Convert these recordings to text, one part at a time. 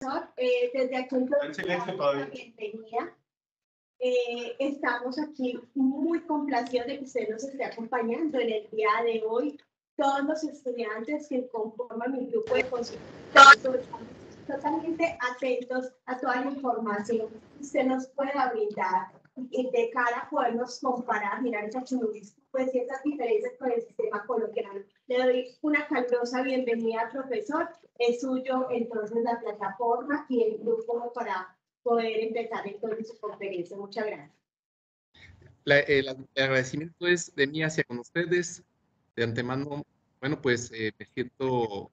profesor. Desde aquí la bienvenida. Estamos aquí muy complacidos de que usted nos esté acompañando en el día de hoy. Todos los estudiantes que conforman mi grupo de consultoría estamos totalmente atentos a toda la información que usted nos pueda brindar de cara a podernos comparar, mirar esas similitudes y esas diferencias con el sistema colombiano. Le doy una calurosa bienvenida, profesor. Es suyo entonces la plataforma y el grupo para poder empezar entonces su conferencia. Muchas gracias. El agradecimiento es de mí hacia con ustedes. De antemano, bueno, pues me siento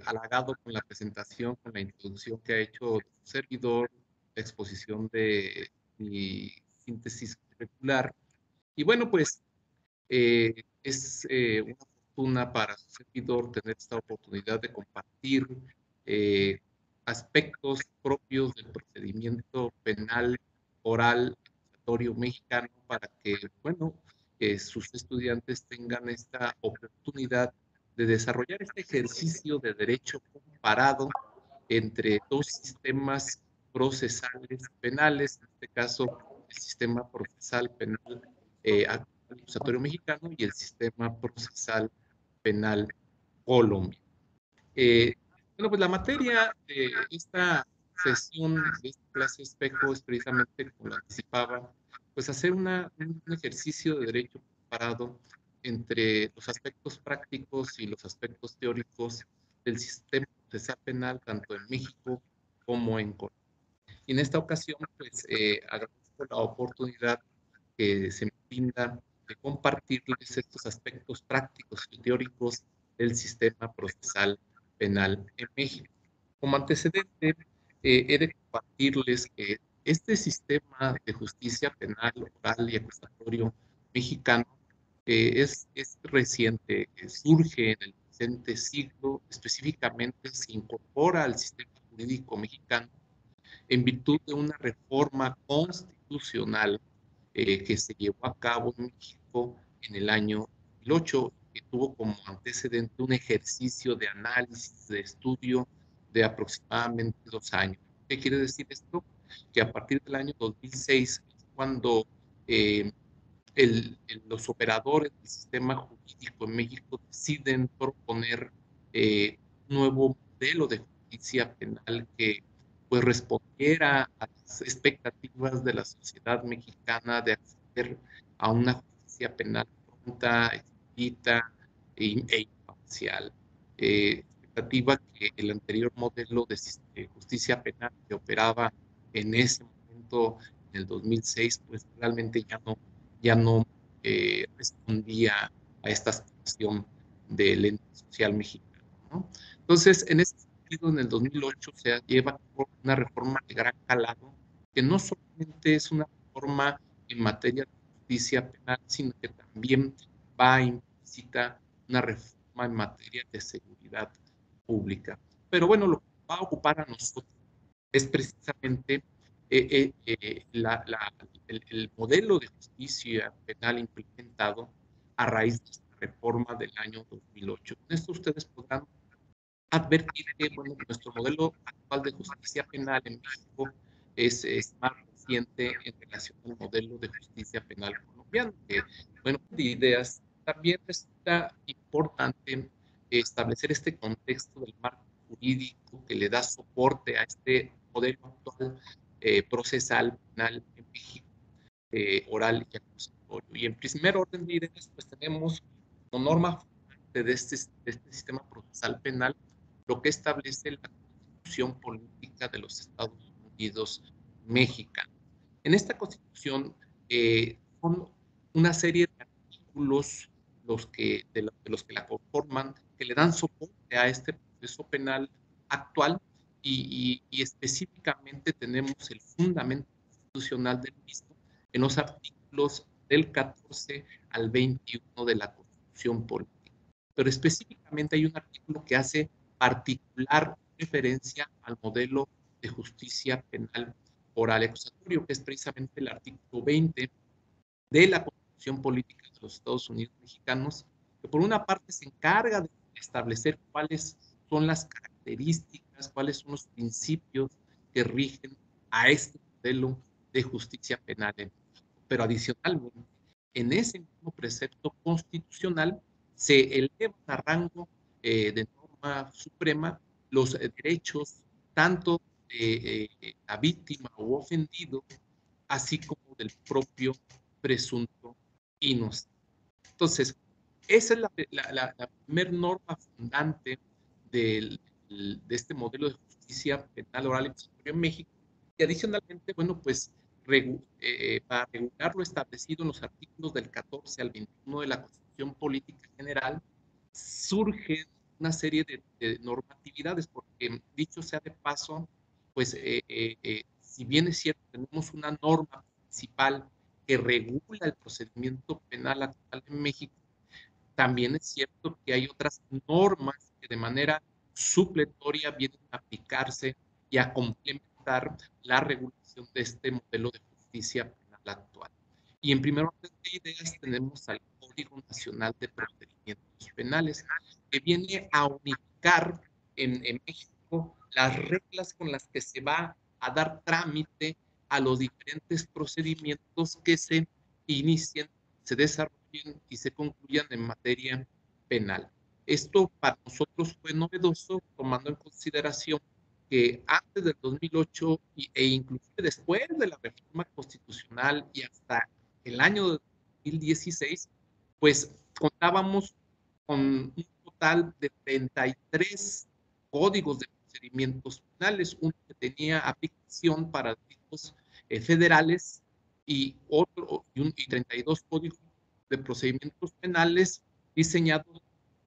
halagado con la presentación, con la introducción que ha hecho su servidor, la exposición de mi síntesis curricular. Y bueno, pues es una fortuna para su servidor tener esta oportunidad de compartir aspectos propios del procedimiento penal oral acusatorio mexicano para que, bueno, sus estudiantes tengan esta oportunidad de desarrollar este ejercicio de derecho comparado entre dos sistemas procesales penales, en este caso el sistema procesal penal acusatorio mexicano y el sistema procesal penal colombiano. Bueno, pues la materia de esta sesión, de esta clase espejo, es precisamente, como lo anticipaba, pues hacer un ejercicio de derecho comparado entre los aspectos prácticos y los aspectos teóricos del sistema procesal penal, tanto en México como en Colombia. Y en esta ocasión, pues agradezco la oportunidad que se me brinda de compartirles estos aspectos prácticos y teóricos del sistema procesal penal en México. Como antecedente, he de compartirles que este sistema de justicia penal oral y acusatorio mexicano es reciente, surge en el presente siglo, específicamente se incorpora al sistema jurídico mexicano en virtud de una reforma constitucional que se llevó a cabo en México en el año 2008, que tuvo como antecedente un ejercicio de análisis, de estudio de aproximadamente 2 años. ¿Qué quiere decir esto? Que a partir del año 2006 es cuando los operadores del sistema jurídico en México deciden proponer un nuevo modelo de justicia penal que pues respondiera a las expectativas de la sociedad mexicana de acceder a una justicia penal pronta, expedita e imparcial. Expectativa que el anterior modelo de justicia penal que operaba en ese momento, en el 2006, pues realmente ya no respondía a esta aspiración del ente social mexicano, ¿no? Entonces, en ese sentido, en el 2008 se lleva a cabo una reforma de gran calado, que no solamente es una reforma en materia de justicia penal, sino que también va implícita una reforma en materia de seguridad pública. Pero bueno, lo que va a ocupar a nosotros es precisamente el modelo de justicia penal implementado a raíz de esta reforma del año 2008. Con esto ustedes podrán advertir que bueno, nuestro modelo actual de justicia penal en México es más reciente en relación al modelo de justicia penal colombiano, que, bueno, de ideas, también resulta importante establecer este contexto del marco jurídico que le da soporte a este modelo actual procesal penal en México, oral y acusatorio. Y en primer orden de ideas, pues tenemos como norma de este sistema procesal penal lo que establece la Constitución Política de los Estados Unidos Mexicanos. En esta Constitución son una serie de artículos de los que la conforman, que le dan soporte a este proceso penal actual y específicamente tenemos el fundamento constitucional del mismo en los artículos del 14 al 21 de la Constitución Política. Pero específicamente hay un artículo que hace particular referencia al modelo de justicia penal oral y acusatorio, que es precisamente el artículo 20 de la Constitución Política de los Estados Unidos Mexicanos, que por una parte se encarga de establecer cuáles son las características cuáles son los principios que rigen a este modelo de justicia penal. Pero adicionalmente, en ese mismo precepto constitucional se elevan a rango de norma suprema los derechos tanto de la víctima o ofendido, así como del propio presunto inocente. Entonces, esa es la primera norma fundante de este modelo de justicia penal oral y accesatoria en México. Y adicionalmente, bueno, pues para regular lo establecido en los artículos del 14 al 21 de la Constitución Política General, surge una serie de normatividades, porque dicho sea de paso, pues si bien es cierto, tenemos una norma principal que regula el procedimiento penal actual en México, también es cierto que hay otras normas que de manera supletoria vienen a aplicarse y a complementar la regulación de este modelo de justicia penal actual. Y en primer orden de ideas tenemos al Código Nacional de Procedimientos Penales, que viene a unificar en México las reglas con las que se va a dar trámite a los diferentes procedimientos que se inicien, se desarrollen y se concluyan en materia penal. Esto para nosotros fue novedoso, tomando en consideración que antes del 2008 e inclusive después de la reforma constitucional y hasta el año 2016, pues contábamos con un total de 33 códigos de procedimientos penales, uno que tenía aplicación para delitos federales y 32 códigos de procedimientos penales diseñados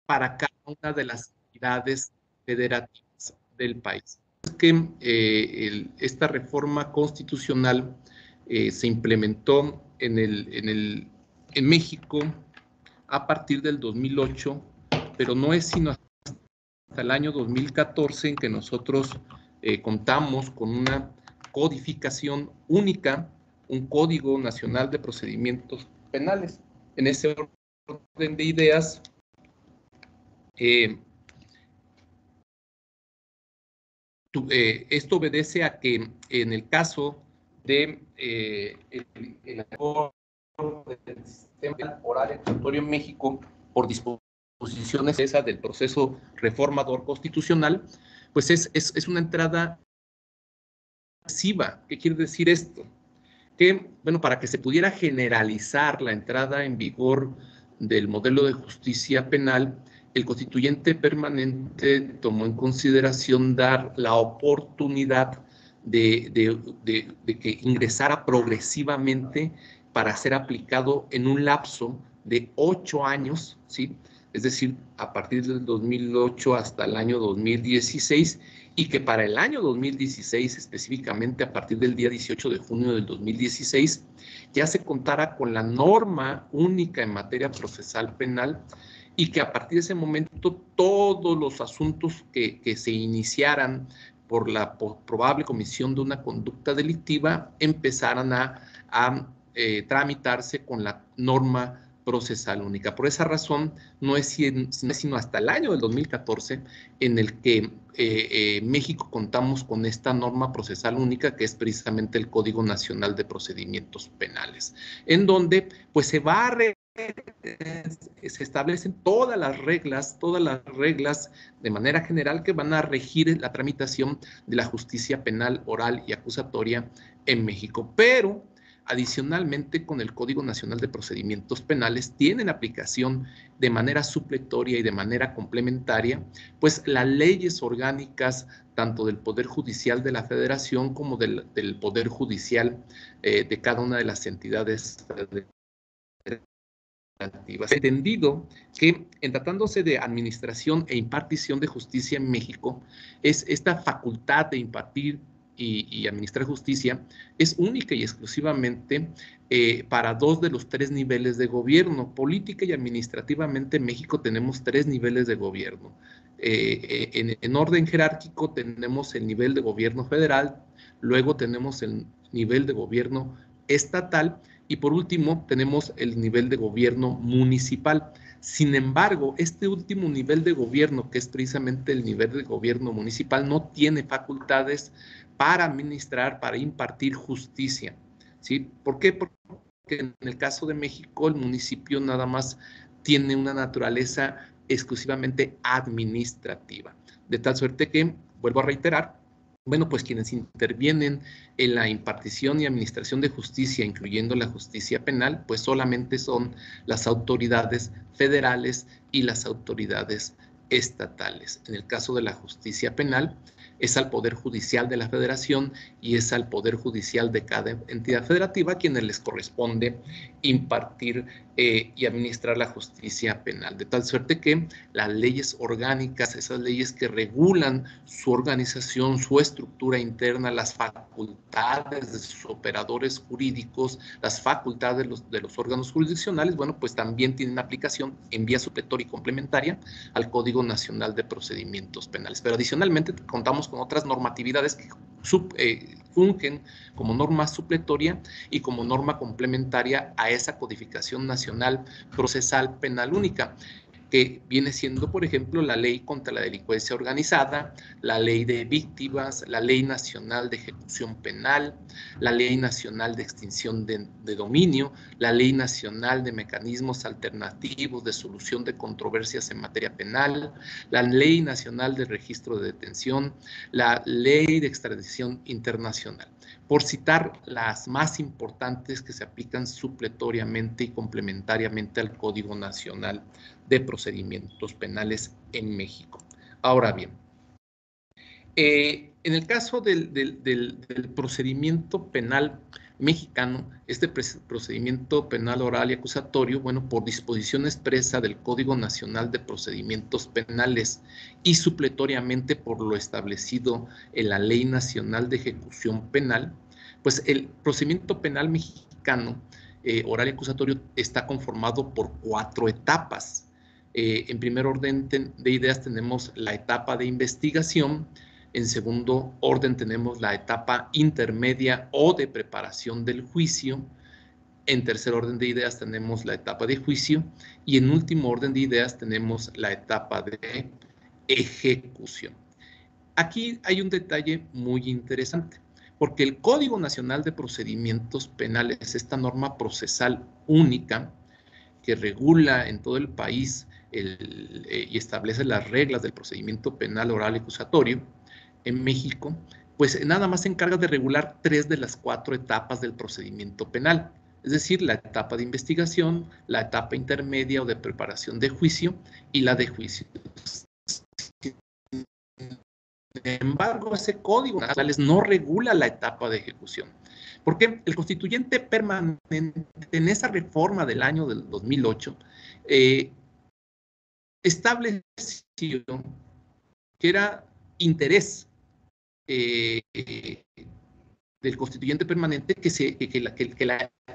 para cada una de las entidades federativas del país. Es que esta reforma constitucional se implementó en México a partir del 2008, pero no es sino hasta el año 2014 en que nosotros contamos con una codificación única, un Código Nacional de Procedimientos Penales. En ese orden de ideas, esto obedece a que en el caso de el sistema oral expiatorio en México, por disposiciones esa del proceso reformador constitucional, pues es una entrada masiva. ¿Qué quiere decir esto? Que, bueno, para que se pudiera generalizar la entrada en vigor del modelo de justicia penal, el constituyente permanente tomó en consideración dar la oportunidad de que ingresara progresivamente para ser aplicado en un lapso de 8 años, ¿sí? Es decir, a partir del 2008 hasta el año 2016, y que para el año 2016, específicamente a partir del día 18 de junio del 2016, ya se contara con la norma única en materia procesal penal y que a partir de ese momento todos los asuntos que se iniciaran por la probable comisión de una conducta delictiva empezaran a tramitarse con la norma procesal única. Por esa razón, no es sino hasta el año del 2014 en el que México contamos con esta norma procesal única, que es precisamente el Código Nacional de Procedimientos Penales, en donde pues se establecen todas las reglas de manera general que van a regir la tramitación de la justicia penal oral y acusatoria en México. Pero adicionalmente, con el Código Nacional de Procedimientos Penales tienen aplicación de manera supletoria y de manera complementaria, pues las leyes orgánicas tanto del Poder Judicial de la Federación como del Poder Judicial de cada una de las entidades federativas. Entendido que en tratándose de administración e impartición de justicia en México, es esta facultad de impartir y administrar justicia es única y exclusivamente para 2 de los 3 niveles de gobierno. Política y administrativamente en México tenemos 3 niveles de gobierno. En orden jerárquico tenemos el nivel de gobierno federal, luego tenemos el nivel de gobierno estatal y por último tenemos el nivel de gobierno municipal. Sin embargo, este último nivel de gobierno, que es precisamente el nivel de gobierno municipal, no tiene facultades para administrar, para impartir justicia, ¿sí? ¿Por qué? Porque en el caso de México, el municipio nada más tiene una naturaleza exclusivamente administrativa, de tal suerte que, vuelvo a reiterar, bueno, pues quienes intervienen en la impartición y administración de justicia, incluyendo la justicia penal, pues solamente son las autoridades federales y las autoridades estatales. En el caso de la justicia penal, es al Poder Judicial de la Federación y es al Poder Judicial de cada entidad federativa a quienes les corresponde impartir y administrar la justicia penal. De tal suerte que las leyes orgánicas, esas leyes que regulan su organización, su estructura interna, las facultades de sus operadores jurídicos, las facultades de los órganos jurisdiccionales, bueno, pues también tienen aplicación en vía supletoria y complementaria al Código Nacional de Procedimientos Penales. Pero adicionalmente contamos con otras normatividades que fungen como norma supletoria y como norma complementaria a esa codificación nacional procesal penal única, que viene siendo, por ejemplo, la Ley contra la Delincuencia Organizada, la Ley de Víctimas, la Ley Nacional de Ejecución Penal, la Ley Nacional de Extinción de Dominio, la Ley Nacional de Mecanismos Alternativos de Solución de Controversias en Materia Penal, la Ley Nacional de Registro de Detención, la Ley de Extradición Internacional, por citar las más importantes que se aplican supletoriamente y complementariamente al Código Nacional de Procedimientos Penales en México. Ahora bien, en el caso del procedimiento penal mexicano, este procedimiento penal oral y acusatorio, bueno, por disposición expresa del Código Nacional de Procedimientos Penales y supletoriamente por lo establecido en la Ley Nacional de Ejecución Penal, pues el procedimiento penal mexicano oral y acusatorio está conformado por 4 etapas. En primer orden de ideas tenemos la etapa de investigación. En segundo orden tenemos la etapa intermedia o de preparación del juicio. En tercer orden de ideas tenemos la etapa de juicio. Y en último orden de ideas tenemos la etapa de ejecución. Aquí hay un detalle muy interesante, porque el Código Nacional de Procedimientos Penales, esta norma procesal única que regula en todo el país y establece las reglas del procedimiento penal oral y acusatorio en México, pues nada más se encarga de regular 3 de las 4 etapas del procedimiento penal, es decir, la etapa de investigación, la etapa intermedia o de preparación de juicio y la de juicio. Sin embargo, ese Código Nacional no regula la etapa de ejecución, porque el constituyente permanente en esa reforma del año del 2008 estableció que era interés del constituyente permanente que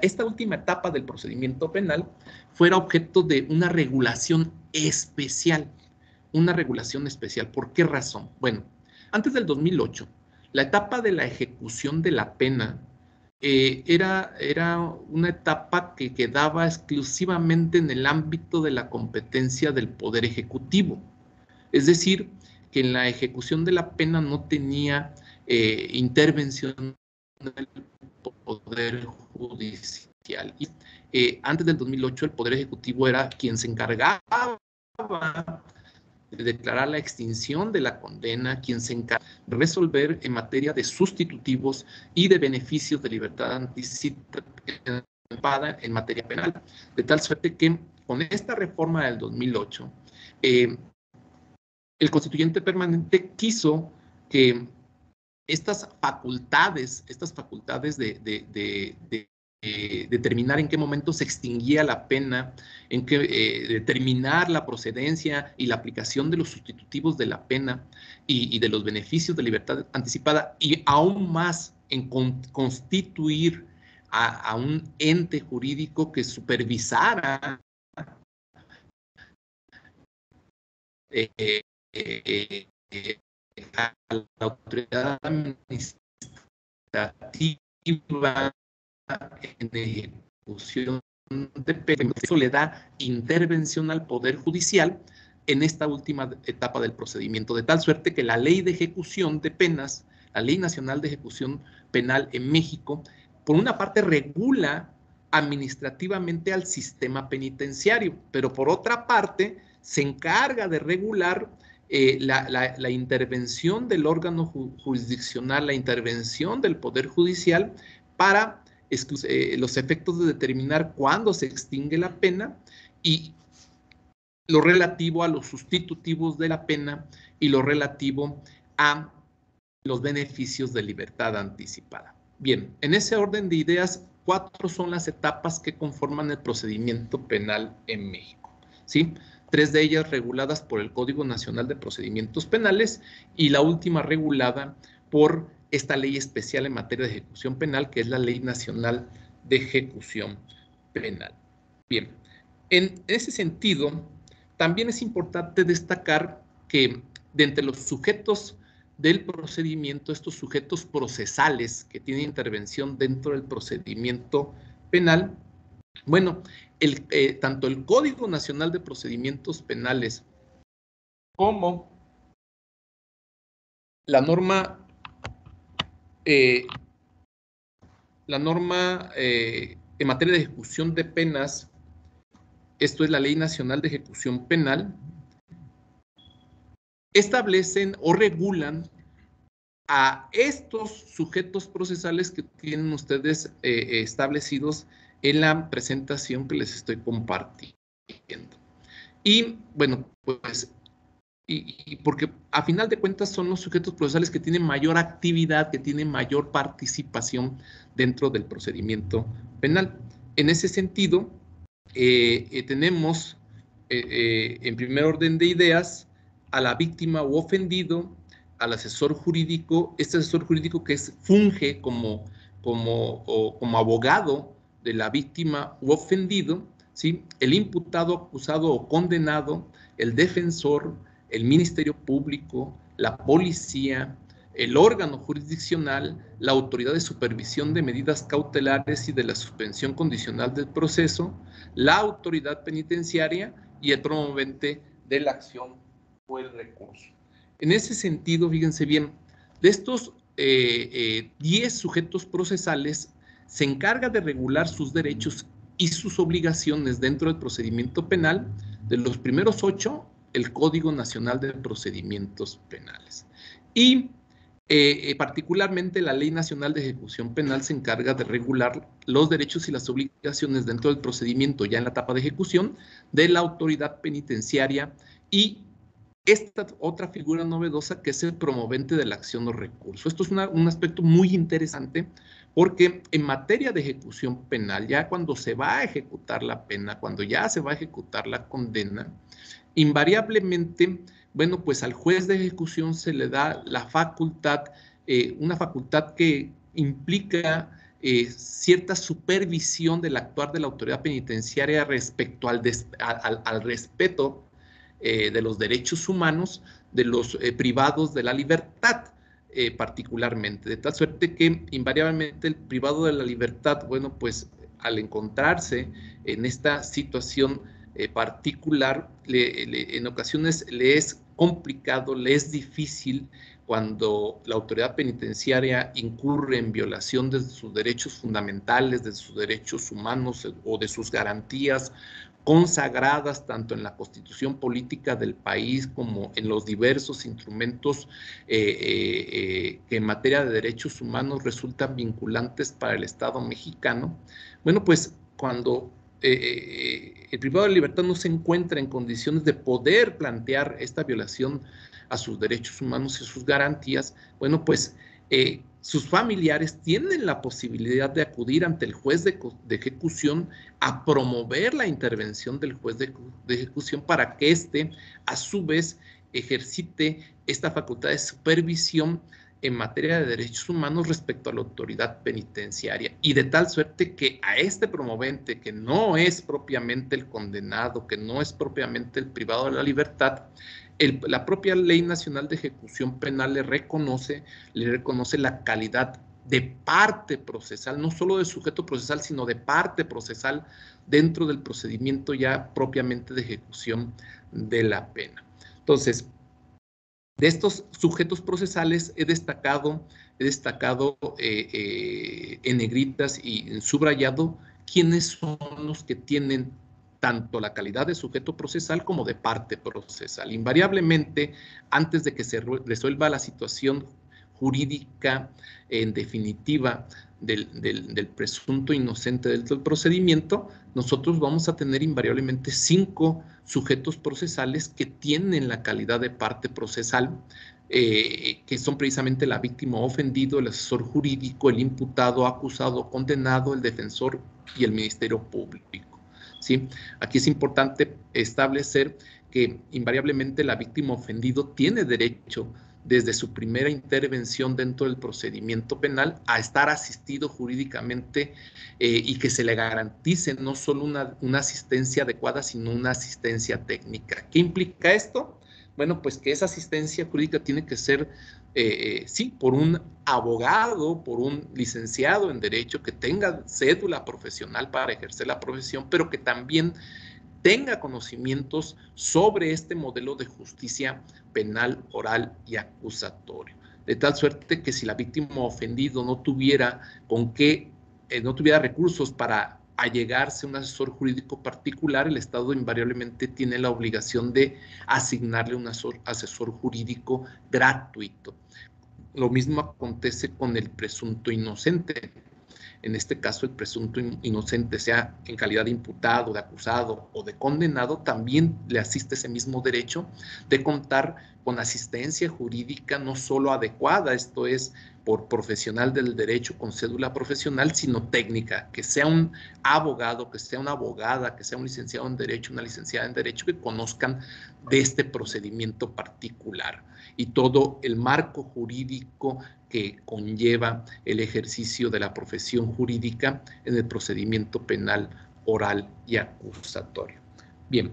esta última etapa del procedimiento penal fuera objeto de una regulación especial. Una regulación especial. ¿Por qué razón? Bueno, antes del 2008, la etapa de la ejecución de la pena era una etapa que quedaba exclusivamente en el ámbito de la competencia del Poder Ejecutivo. Es decir, que en la ejecución de la pena no tenía intervención del Poder Judicial. Y antes del 2008, el Poder Ejecutivo era quien se encargaba de declarar la extinción de la condena, quien se encarga de resolver en materia de sustitutivos y de beneficios de libertad anticipada en materia penal. De tal suerte que con esta reforma del 2008, el constituyente permanente quiso que estas facultades de determinar en qué momento se extinguía la pena, en que determinar la procedencia y la aplicación de los sustitutivos de la pena y de los beneficios de libertad anticipada, y aún más en constituir a un ente jurídico que supervisara a la autoridad administrativa en ejecución de pena. Eso le da intervención al Poder Judicial en esta última etapa del procedimiento, de tal suerte que la Ley de Ejecución de Penas, la Ley Nacional de Ejecución Penal en México, por una parte regula administrativamente al sistema penitenciario, pero por otra parte se encarga de regular la intervención del órgano jurisdiccional, la intervención del Poder Judicial para los efectos de determinar cuándo se extingue la pena y lo relativo a los sustitutivos de la pena y lo relativo a los beneficios de libertad anticipada. Bien, en ese orden de ideas, 4 son las etapas que conforman el procedimiento penal en México, ¿sí? 3 de ellas reguladas por el Código Nacional de Procedimientos Penales y la última regulada por esta ley especial en materia de ejecución penal, que es la Ley Nacional de Ejecución Penal. Bien, en ese sentido, también es importante destacar que de entre los sujetos del procedimiento, estos sujetos procesales que tienen intervención dentro del procedimiento penal, bueno, tanto el Código Nacional de Procedimientos Penales como la norma en materia de ejecución de penas, esto es la Ley Nacional de Ejecución Penal, establecen o regulan a estos sujetos procesales que tienen ustedes establecidos en la presentación que les estoy compartiendo. Y bueno, pues, porque a final de cuentas son los sujetos procesales que tienen mayor actividad, que tienen mayor participación dentro del procedimiento penal. En ese sentido, tenemos en primer orden de ideas a la víctima u ofendido, al asesor jurídico, este asesor jurídico que funge como abogado de la víctima u ofendido, ¿sí? El imputado, acusado o condenado, el defensor, el Ministerio Público, la policía, el órgano jurisdiccional, la autoridad de supervisión de medidas cautelares y de la suspensión condicional del proceso, la autoridad penitenciaria y el promovente de la acción o el recurso. En ese sentido, fíjense bien, de estos 10 sujetos procesales se encarga de regular sus derechos y sus obligaciones dentro del procedimiento penal. De los primeros 8, el Código Nacional de Procedimientos Penales. Y particularmente la Ley Nacional de Ejecución Penal se encarga de regular los derechos y las obligaciones dentro del procedimiento ya en la etapa de ejecución de la autoridad penitenciaria y esta otra figura novedosa que es el promovente de la acción o recurso. Esto es un aspecto muy interesante porque en materia de ejecución penal, ya cuando se va a ejecutar la pena, cuando ya se va a ejecutar la condena, invariablemente, bueno, pues al juez de ejecución se le da la facultad, una facultad que implica cierta supervisión del actuar de la autoridad penitenciaria respecto al respeto de los derechos humanos de los privados de la libertad, particularmente, de tal suerte que invariablemente el privado de la libertad, bueno, pues al encontrarse en esta situación particular, en ocasiones le es complicado, le es difícil cuando la autoridad penitenciaria incurre en violación de sus derechos fundamentales, de sus derechos humanos o de sus garantías consagradas tanto en la Constitución política del país como en los diversos instrumentos que en materia de derechos humanos resultan vinculantes para el Estado mexicano. Bueno, pues cuando el privado de libertad no se encuentra en condiciones de poder plantear esta violación a sus derechos humanos y sus garantías, bueno, pues sus familiares tienen la posibilidad de acudir ante el juez de ejecución a promover la intervención del juez de ejecución para que éste, a su vez, ejercite esta facultad de supervisión en materia de derechos humanos respecto a la autoridad penitenciaria, y de tal suerte que a este promovente, que no es propiamente el condenado, que no es propiamente el privado de la libertad, la propia Ley Nacional de Ejecución Penal le reconoce la calidad de parte procesal, no solo de sujeto procesal, sino de parte procesal dentro del procedimiento ya propiamente de ejecución de la pena. Entonces, de estos sujetos procesales he destacado en negritas y en subrayado quiénes son los que tienen tanto la calidad de sujeto procesal como de parte procesal. Invariablemente, antes de que se resuelva la situación jurídica en definitiva del presunto inocente del procedimiento, nosotros vamos a tener invariablemente 5 sujetos procesales que tienen la calidad de parte procesal, que son precisamente la víctima o ofendido, el asesor jurídico, el imputado, acusado, condenado, el defensor y el Ministerio Público. ¿Sí? Aquí es importante establecer que invariablemente la víctima ofendido tiene derecho desde su primera intervención dentro del procedimiento penal a estar asistido jurídicamente y que se le garantice no solo una asistencia adecuada, sino una asistencia técnica. ¿Qué implica esto? Bueno, pues que esa asistencia jurídica tiene que ser, sí, por un abogado, por un licenciado en Derecho que tenga cédula profesional para ejercer la profesión, pero que también tenga conocimientos sobre este modelo de justicia penal, oral y acusatorio. De tal suerte que si la víctima ofendido no tuviera no tuviera recursos para allegarse a un asesor jurídico particular, el Estado invariablemente tiene la obligación de asignarle un asesor jurídico gratuito. Lo mismo acontece con el presunto inocente. En este caso, el presunto inocente, sea en calidad de imputado, de acusado o de condenado, también le asiste ese mismo derecho de contar con asistencia jurídica no solo adecuada, esto es, por profesional del derecho con cédula profesional, sino técnica, que sea un abogado, que sea una abogada, que sea un licenciado en Derecho, una licenciada en Derecho, que conozcan de este procedimiento particular y todo el marco jurídico que conlleva el ejercicio de la profesión jurídica en el procedimiento penal, oral y acusatorio. Bien,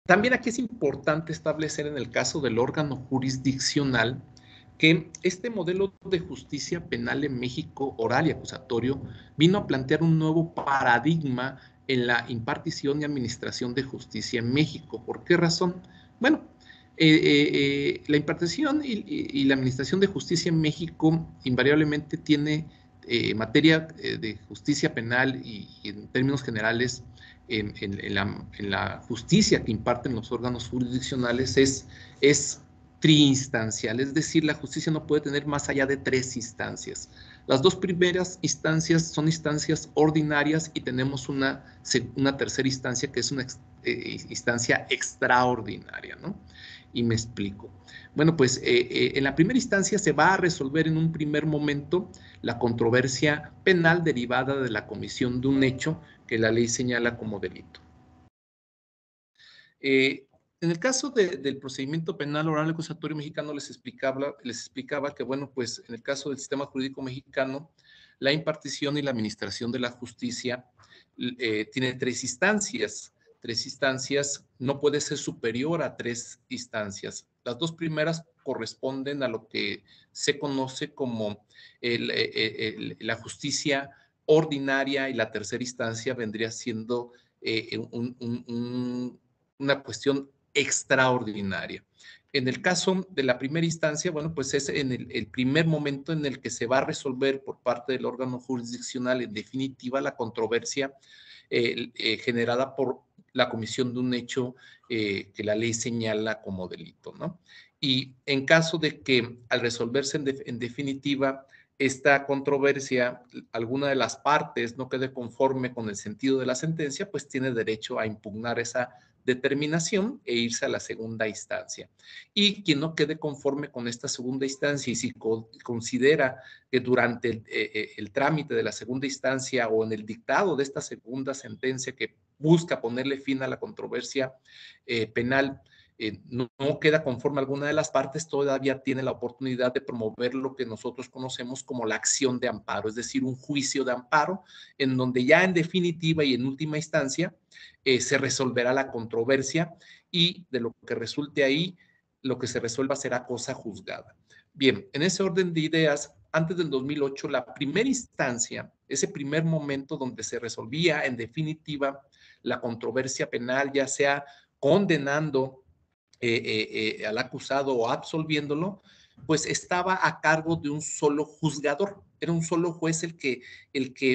también aquí es importante establecer en el caso del órgano jurisdiccional que este modelo de justicia penal en México, oral y acusatorio, vino a plantear un nuevo paradigma en la impartición y administración de justicia en México. ¿Por qué razón? Bueno, la impartición y la administración de justicia en México invariablemente tiene materia de justicia penal y en términos generales en la justicia que imparten los órganos jurisdiccionales es triinstancial, es decir, la justicia no puede tener más allá de 3 instancias. Las 2 primeras instancias son instancias ordinarias y tenemos una tercera instancia que es una instancia extraordinaria, ¿no? Y me explico. Bueno, pues en la primera instancia se va a resolver en un primer momento la controversia penal derivada de la comisión de un hecho que la ley señala como delito. En el caso del procedimiento penal oral acusatorio mexicano les explicaba que, bueno, pues en el caso del sistema jurídico mexicano, la impartición y la administración de la justicia tiene 3 instancias. 3 instancias, no puede ser superior a 3 instancias. Las 2 primeras corresponden a lo que se conoce como la justicia ordinaria y la tercera instancia vendría siendo una cuestión extraordinaria. En el caso de la primera instancia, bueno, pues es en el primer momento en el que se va a resolver por parte del órgano jurisdiccional en definitiva la controversia generada por la comisión de un hecho que la ley señala como delito, ¿no? Y en caso de que al resolverse en definitiva esta controversia, alguna de las partes no quede conforme con el sentido de la sentencia, pues tiene derecho a impugnar esa determinación e irse a la segunda instancia. Y quien no quede conforme con esta segunda instancia y si considera que durante el trámite de la segunda instancia o en el dictado de esta segunda sentencia que busca ponerle fin a la controversia penal, no queda conforme alguna de las partes, todavía tiene la oportunidad de promover lo que nosotros conocemos como la acción de amparo, es decir, un juicio de amparo en donde ya en definitiva y en última instancia se resolverá la controversia y de lo que resulte ahí, lo que se resuelva será cosa juzgada. Bien, en ese orden de ideas, antes del 2008, la primera instancia, ese primer momento donde se resolvía en definitiva la controversia penal, ya sea condenando al acusado o absolviéndolo, pues estaba a cargo de un solo juzgador. Era un solo juez el que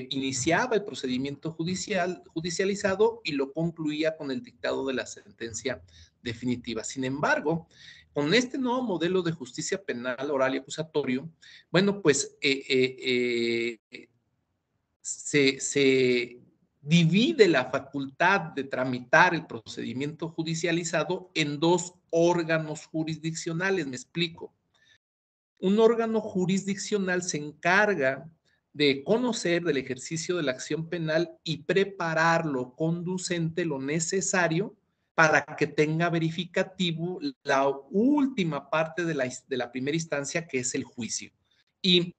iniciaba el procedimiento judicializado y lo concluía con el dictado de la sentencia definitiva. Sin embargo, con este nuevo modelo de justicia penal oral y acusatorio, bueno, pues se divide la facultad de tramitar el procedimiento judicializado en dos órganos jurisdiccionales. Me explico. Un órgano jurisdiccional se encarga de conocer del ejercicio de la acción penal y preparar lo conducente, lo necesario para que tenga verificativo la última parte de la primera instancia, que es el juicio. Y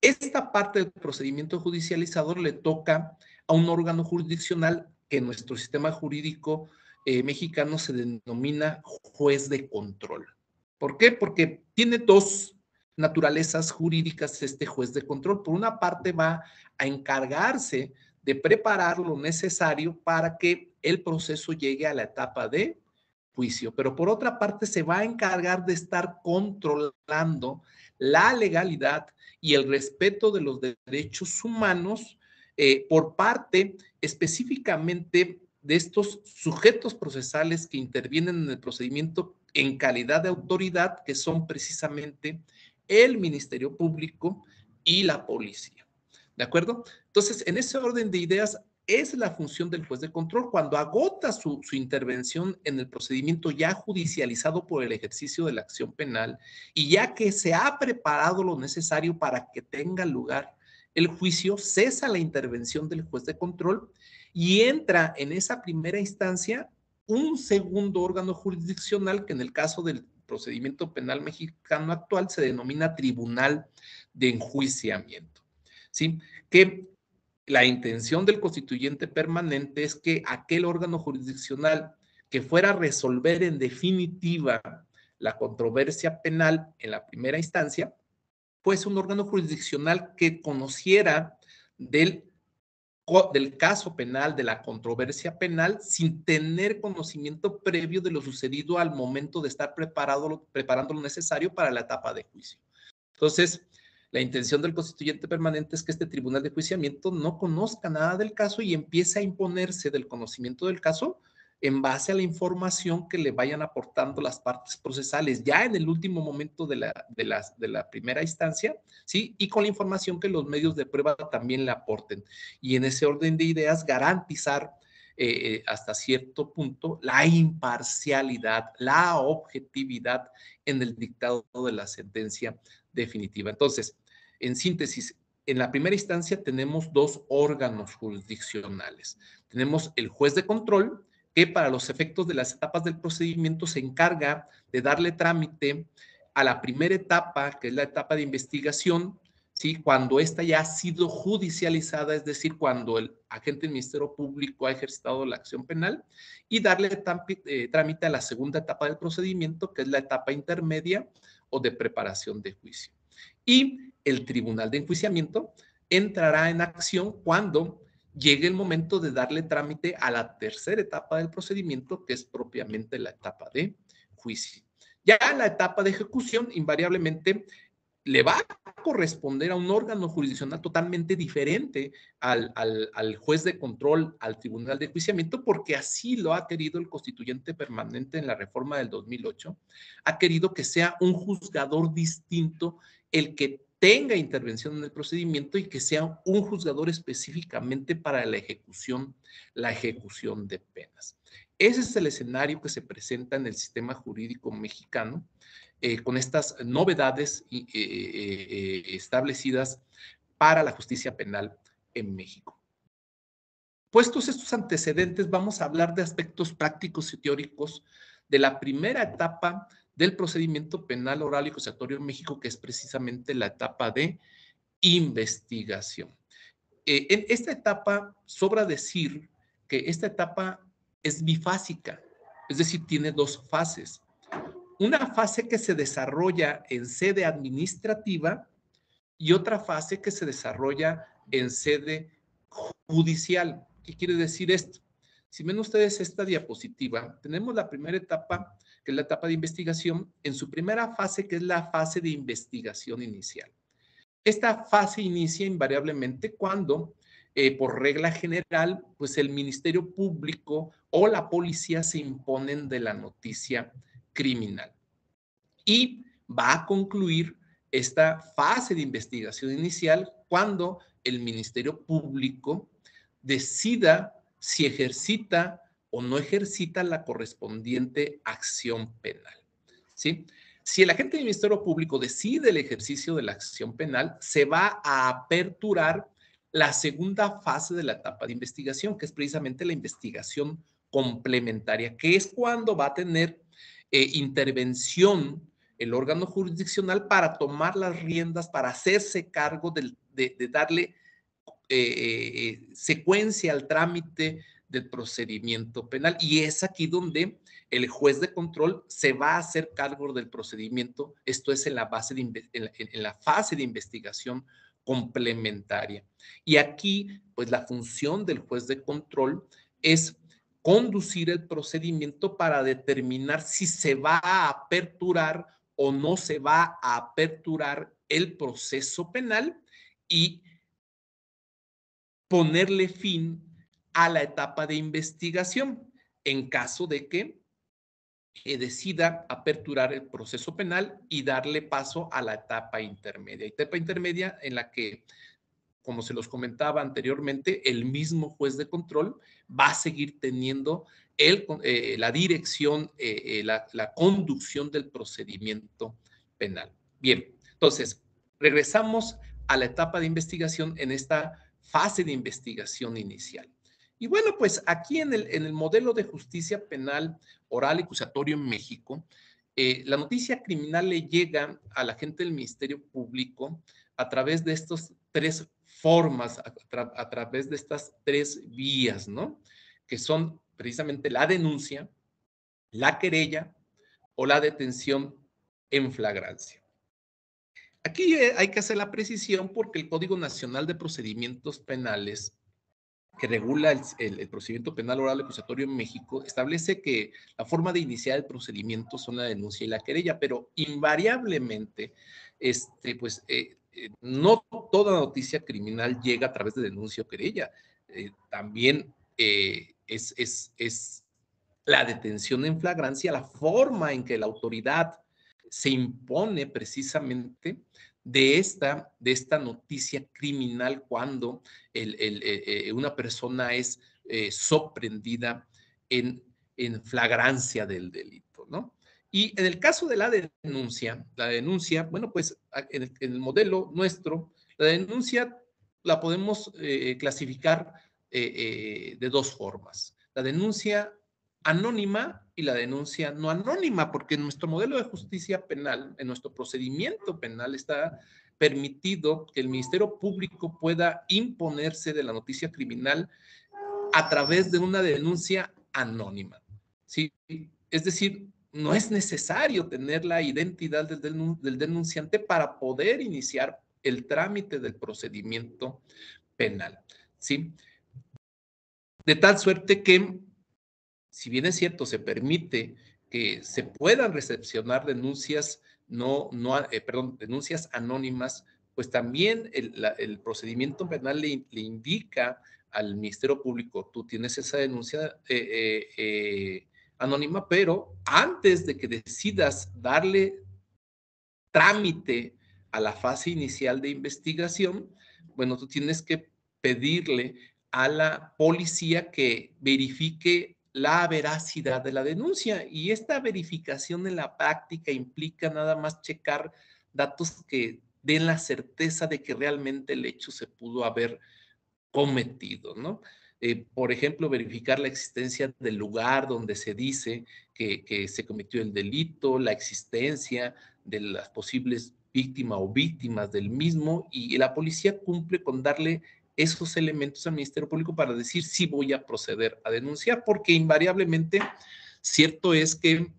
esta parte del procedimiento judicializador le toca a un órgano jurisdiccional que en nuestro sistema jurídico mexicano se denomina juez de control. ¿Por qué? Porque tiene dos naturalezas jurídicas este juez de control. Por una parte va a encargarse de preparar lo necesario para que el proceso llegue a la etapa de juicio, pero por otra parte se va a encargar de estar controlando la legalidad y el respeto de los derechos humanos por parte específicamente de estos sujetos procesales que intervienen en el procedimiento en calidad de autoridad, que son precisamente el Ministerio Público y la policía. ¿De acuerdo? Entonces, en ese orden de ideas, es la función del juez de control cuando agota su intervención en el procedimiento ya judicializado por el ejercicio de la acción penal y ya que se ha preparado lo necesario para que tenga lugar el juicio, cesa la intervención del juez de control y entra en esa primera instancia un segundo órgano jurisdiccional que en el caso del procedimiento penal mexicano actual se denomina Tribunal de Enjuiciamiento, ¿sí? Que la intención del constituyente permanente es que aquel órgano jurisdiccional que fuera a resolver en definitiva la controversia penal en la primera instancia, pues un órgano jurisdiccional que conociera del caso penal, de la controversia penal, sin tener conocimiento previo de lo sucedido al momento de estar preparando lo necesario para la etapa de juicio. Entonces, la intención del constituyente permanente es que este tribunal de enjuiciamiento no conozca nada del caso y empiece a imponerse del conocimiento del caso en base a la información que le vayan aportando las partes procesales ya en el último momento de la primera instancia, ¿sí? Y con la información que los medios de prueba también le aporten. Y en ese orden de ideas, garantizar hasta cierto punto la imparcialidad, la objetividad en el dictado de la sentencia definitiva. Entonces, en síntesis, en la primera instancia tenemos dos órganos jurisdiccionales. Tenemos el juez de control, que para los efectos de las etapas del procedimiento se encarga de darle trámite a la primera etapa, que es la etapa de investigación, ¿sí? Cuando esta ya ha sido judicializada, es decir, cuando el agente del Ministerio Público ha ejercitado la acción penal, y darle trámite a la segunda etapa del procedimiento, que es la etapa intermedia o de preparación de juicio. Y el Tribunal de Enjuiciamiento entrará en acción cuando llegue el momento de darle trámite a la tercera etapa del procedimiento, que es propiamente la etapa de juicio. Ya en la etapa de ejecución, invariablemente, le va a corresponder a un órgano jurisdiccional totalmente diferente al juez de control, al tribunal de enjuiciamiento, porque así lo ha querido el constituyente permanente en la reforma del 2008. Ha querido que sea un juzgador distinto el que tenga intervención en el procedimiento y que sea un juzgador específicamente para la ejecución de penas. Ese es el escenario que se presenta en el sistema jurídico mexicano, con estas novedades establecidas para la justicia penal en México. Puestos estos antecedentes, vamos a hablar de aspectos prácticos y teóricos de la primera etapa del procedimiento penal oral y acusatorio en México, que es precisamente la etapa de investigación. En esta etapa, sobra decir que esta etapa es bifásica, es decir, tiene dos fases. Una fase que se desarrolla en sede administrativa y otra fase que se desarrolla en sede judicial. ¿Qué quiere decir esto? Si ven ustedes esta diapositiva, tenemos la primera etapa, que es la etapa de investigación, en su primera fase, que es la fase de investigación inicial. Esta fase inicia invariablemente cuando, por regla general, pues el Ministerio Público o la policía se imponen de la noticia criminal. Y va a concluir esta fase de investigación inicial cuando el Ministerio Público decida si ejercita o no ejercita la correspondiente acción penal. ¿Sí? Si el agente del Ministerio Público decide el ejercicio de la acción penal, se va a aperturar la segunda fase de la etapa de investigación, que es precisamente la investigación complementaria, que es cuando va a tener intervención el órgano jurisdiccional para tomar las riendas, para hacerse cargo de darle secuencia al trámite del procedimiento penal. Y es aquí donde el juez de control se va a hacer cargo del procedimiento. Esto es en la fase de investigación complementaria. Y aquí, pues la función del juez de control es conducir el procedimiento para determinar si se va a aperturar o no se va a aperturar el proceso penal y ponerle fin a la etapa de investigación en caso de que decida aperturar el proceso penal y darle paso a la etapa intermedia. Etapa intermedia en la que, como se los comentaba anteriormente, el mismo juez de control va a seguir teniendo la dirección, la conducción del procedimiento penal. Bien, entonces, regresamos a la etapa de investigación en esta fase de investigación inicial. Y bueno, pues aquí en el modelo de justicia penal oral y acusatorio en México, la noticia criminal le llega a la gente del Ministerio Público a través de estos tres formas, a través de estas tres vías, ¿no? Que son precisamente la denuncia, la querella o la detención en flagrancia. Aquí hay que hacer la precisión porque el Código Nacional de Procedimientos Penales, que regula el procedimiento penal oral acusatorio en México, establece que la forma de iniciar el procedimiento son la denuncia y la querella, pero invariablemente, pues, no toda noticia criminal llega a través de denuncia o querella. También es la detención en flagrancia, la forma en que la autoridad se impone precisamente de esta noticia criminal cuando una persona es sorprendida en flagrancia del delito, ¿no? Y en el caso de la denuncia, bueno, pues en el modelo nuestro, la denuncia la podemos clasificar de dos formas. La denuncia anónima y la denuncia no anónima, porque en nuestro modelo de justicia penal, en nuestro procedimiento penal, está permitido que el Ministerio Público pueda imponerse de la noticia criminal a través de una denuncia anónima, ¿sí? Es decir, no es necesario tener la identidad del denunciante para poder iniciar el trámite del procedimiento penal, ¿sí? De tal suerte que, si bien es cierto, se permite que se puedan recepcionar denuncias, denuncias anónimas, pues también el procedimiento penal le indica al Ministerio Público, tú tienes esa denuncia anónima, pero antes de que decidas darle trámite a la fase inicial de investigación, bueno, tú tienes que pedirle a la policía que verifique la veracidad de la denuncia. Y esta verificación en la práctica implica nada más checar datos que den la certeza de que realmente el hecho se pudo haber cometido, ¿no? Por ejemplo, verificar la existencia del lugar donde se dice que se cometió el delito, la existencia de las posibles víctimas o víctimas del mismo, y la policía cumple con darle esos elementos al Ministerio Público para decir si voy a proceder a denunciar, porque invariablemente cierto es que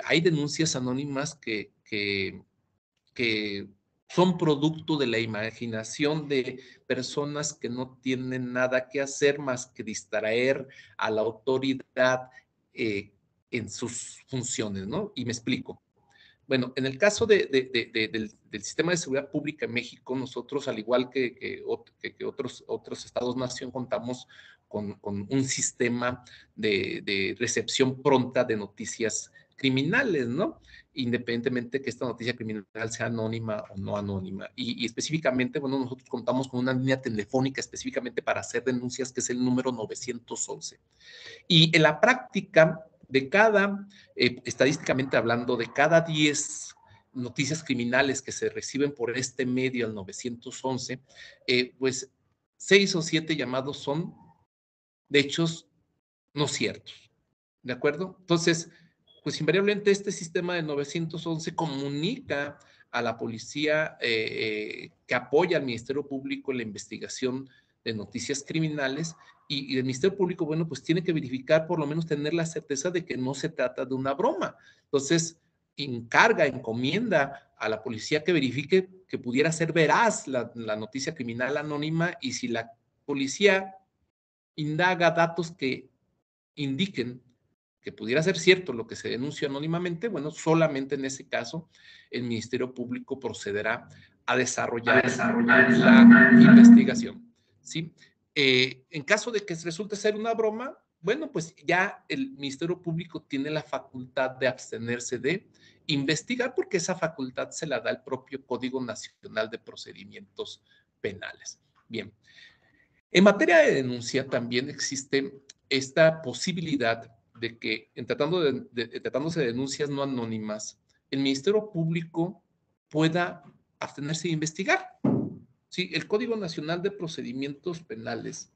hay denuncias anónimas que son producto de la imaginación de personas que no tienen nada que hacer más que distraer a la autoridad en sus funciones, ¿no? Y me explico. Bueno, en el caso del sistema de seguridad pública en México, nosotros, al igual que otros estados-nación, contamos con un sistema de recepción pronta de noticias criminales, ¿no? Independientemente que esta noticia criminal sea anónima o no anónima. Y específicamente, bueno, nosotros contamos con una línea telefónica específicamente para hacer denuncias, que es el número 911. Y en la práctica, estadísticamente hablando, de cada 10 noticias criminales que se reciben por este medio al 911, pues 6 o 7 llamados son de hechos no ciertos, ¿de acuerdo? Entonces, pues invariablemente este sistema de 911 comunica a la policía que apoya al Ministerio Público en la investigación de noticias criminales y el Ministerio Público, bueno, pues tiene que verificar, por lo menos tener la certeza de que no se trata de una broma. Entonces, encomienda a la policía que verifique que pudiera ser veraz la noticia criminal anónima, y si la policía indaga datos que indiquen que pudiera ser cierto lo que se denuncia anónimamente, bueno, solamente en ese caso el Ministerio Público procederá a desarrollar la investigación, ¿sí? En caso de que resulte ser una broma, bueno, pues ya el Ministerio Público tiene la facultad de abstenerse de investigar, porque esa facultad se la da el propio Código Nacional de Procedimientos Penales. Bien. En materia de denuncia también existe esta posibilidad de que, tratándose de denuncias no anónimas, el Ministerio Público pueda abstenerse de investigar. Sí, el Código Nacional de Procedimientos Penales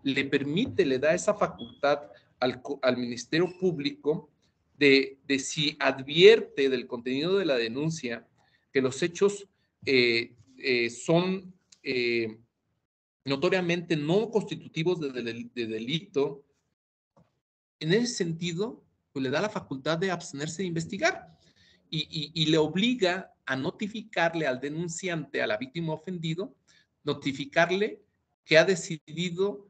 le permite, le da esa facultad al Ministerio Público de si advierte del contenido de la denuncia que los hechos son notoriamente no constitutivos de delito. En ese sentido, pues le da la facultad de abstenerse de investigar y le obliga a notificarle al denunciante, a la víctima ofendido, notificarle que ha decidido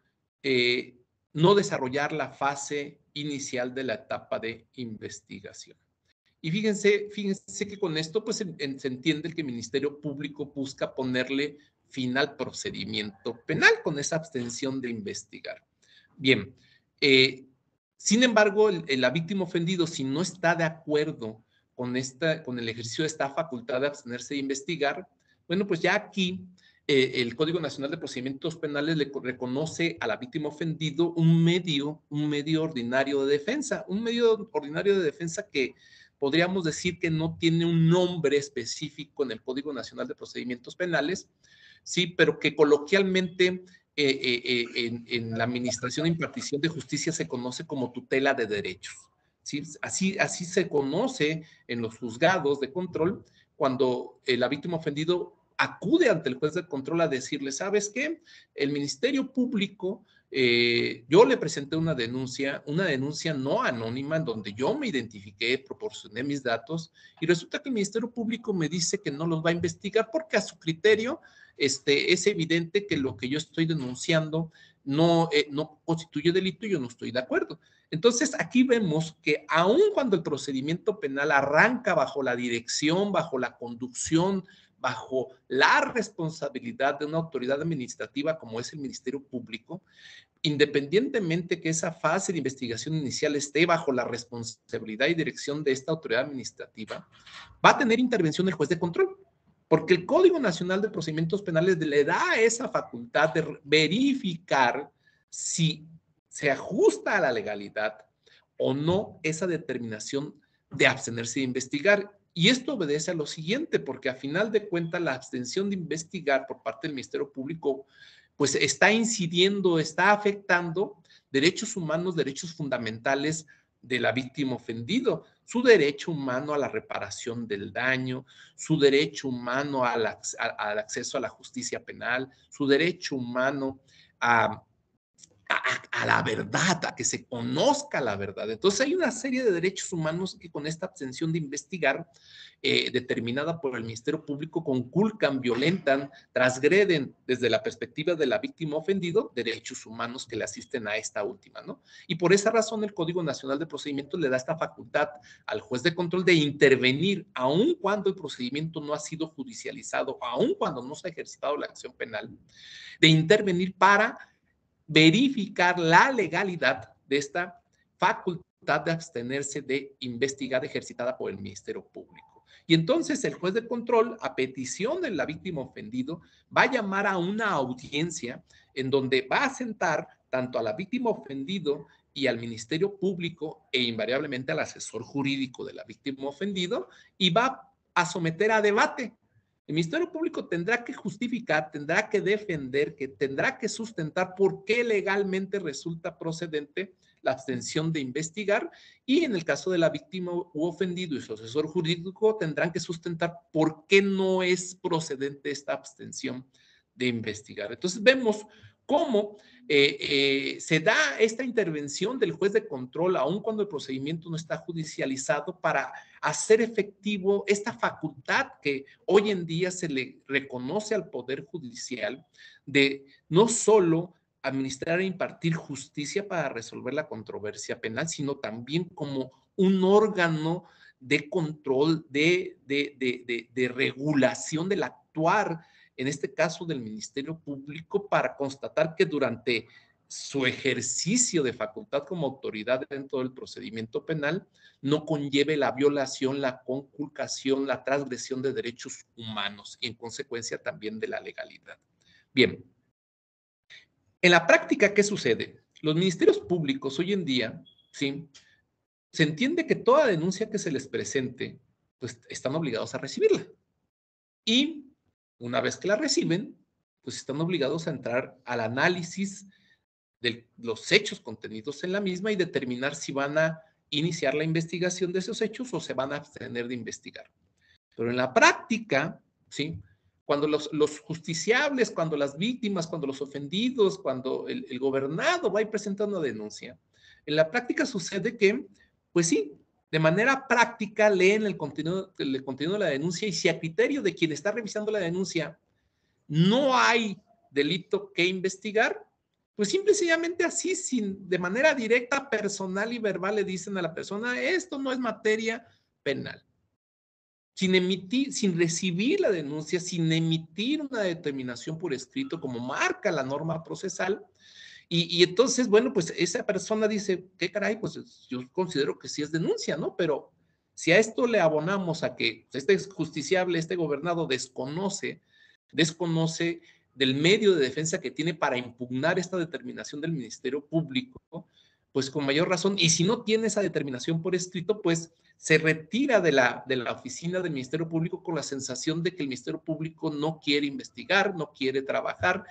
no desarrollar la fase inicial de la etapa de investigación. Y fíjense que con esto pues se entiende que el Ministerio Público busca ponerle fin al procedimiento penal con esa abstención de investigar. Bien, sin embargo, la víctima ofendido, si no está de acuerdo con el ejercicio de esta facultad de abstenerse de investigar, bueno, pues ya aquí el Código Nacional de Procedimientos Penales le reconoce a la víctima ofendido un medio ordinario de defensa, que podríamos decir que no tiene un nombre específico en el Código Nacional de Procedimientos Penales, sí, pero que coloquialmente en la administración e impartición de justicia se conoce como tutela de derechos. ¿Sí? Así se conoce en los juzgados de control cuando la víctima ofendido acude ante el juez de control a decirle, ¿sabes qué? El Ministerio Público, yo le presenté una denuncia no anónima en donde yo me identifiqué, proporcioné mis datos y resulta que el Ministerio Público me dice que no los va a investigar porque a su criterio es evidente que lo que yo estoy denunciando no constituye delito y yo no estoy de acuerdo. Entonces, aquí vemos que aun cuando el procedimiento penal arranca bajo la dirección, bajo la conducción, bajo la responsabilidad de una autoridad administrativa como es el Ministerio Público, independientemente que esa fase de investigación inicial esté bajo la responsabilidad y dirección de esta autoridad administrativa, va a tener intervención el juez de control, porque el Código Nacional de Procedimientos Penales le da esa facultad de verificar si se ajusta a la legalidad o no esa determinación de abstenerse de investigar. Y esto obedece a lo siguiente, porque a final de cuentas la abstención de investigar por parte del Ministerio Público pues está incidiendo, está afectando derechos humanos, derechos fundamentales de la víctima ofendido, su derecho humano a la reparación del daño, su derecho humano al acceso a la justicia penal, su derecho humano a a la verdad, a que se conozca la verdad. Entonces hay una serie de derechos humanos que con esta abstención de investigar, determinada por el Ministerio Público, conculcan, violentan, transgreden desde la perspectiva de la víctima ofendido derechos humanos que le asisten a esta última, ¿no? Y por esa razón el Código Nacional de Procedimientos le da esta facultad al juez de control de intervenir, aun cuando el procedimiento no ha sido judicializado, aun cuando no se ha ejercitado la acción penal, de intervenir para verificar la legalidad de esta facultad de abstenerse de investigar ejercitada por el Ministerio Público. Y entonces el juez de control, a petición de la víctima ofendido, va a llamar a una audiencia en donde va a sentar tanto a la víctima ofendido y al Ministerio Público e invariablemente al asesor jurídico de la víctima ofendido y va a someter a debate. El Ministerio Público tendrá que justificar, tendrá que defender, que tendrá que sustentar por qué legalmente resulta procedente la abstención de investigar, y en el caso de la víctima u ofendido y su asesor jurídico tendrán que sustentar por qué no es procedente esta abstención de investigar. Entonces vemos cómo se da esta intervención del juez de control, aun cuando el procedimiento no está judicializado, para hacer efectivo esta facultad que hoy en día se le reconoce al Poder Judicial de no solo administrar e impartir justicia para resolver la controversia penal, sino también como un órgano de control, de regulación del actuar, en este caso del Ministerio Público, para constatar que durante su ejercicio de facultad como autoridad dentro del procedimiento penal no conlleve la violación, la conculcación, la transgresión de derechos humanos y en consecuencia también de la legalidad. Bien, en la práctica, ¿qué sucede? Los ministerios públicos hoy en día, ¿sí?, se entiende que toda denuncia que se les presente, pues están obligados a recibirla. Y una vez que la reciben, pues están obligados a entrar al análisis de los hechos contenidos en la misma y determinar si van a iniciar la investigación de esos hechos o se van a abstener de investigar. Pero en la práctica, ¿sí?, cuando los justiciables, cuando las víctimas, cuando los ofendidos, cuando el gobernado va a ir presentando una denuncia, en la práctica sucede que, pues sí, de manera práctica leen el contenido de la denuncia, y si a criterio de quien está revisando la denuncia no hay delito que investigar, pues simple y sencillamente así, de manera directa, personal y verbal, le dicen a la persona: esto no es materia penal. Sin recibir la denuncia, sin emitir una determinación por escrito, como marca la norma procesal. Y entonces, bueno, pues esa persona dice: ¿qué caray? Pues yo considero que sí es denuncia, ¿no? Pero si a esto le abonamos a que este justiciable, este gobernado desconoce del medio de defensa que tiene para impugnar esta determinación del Ministerio Público, pues con mayor razón, y si no tiene esa determinación por escrito, pues se retira de la oficina del Ministerio Público con la sensación de que el Ministerio Público no quiere investigar, no quiere trabajar,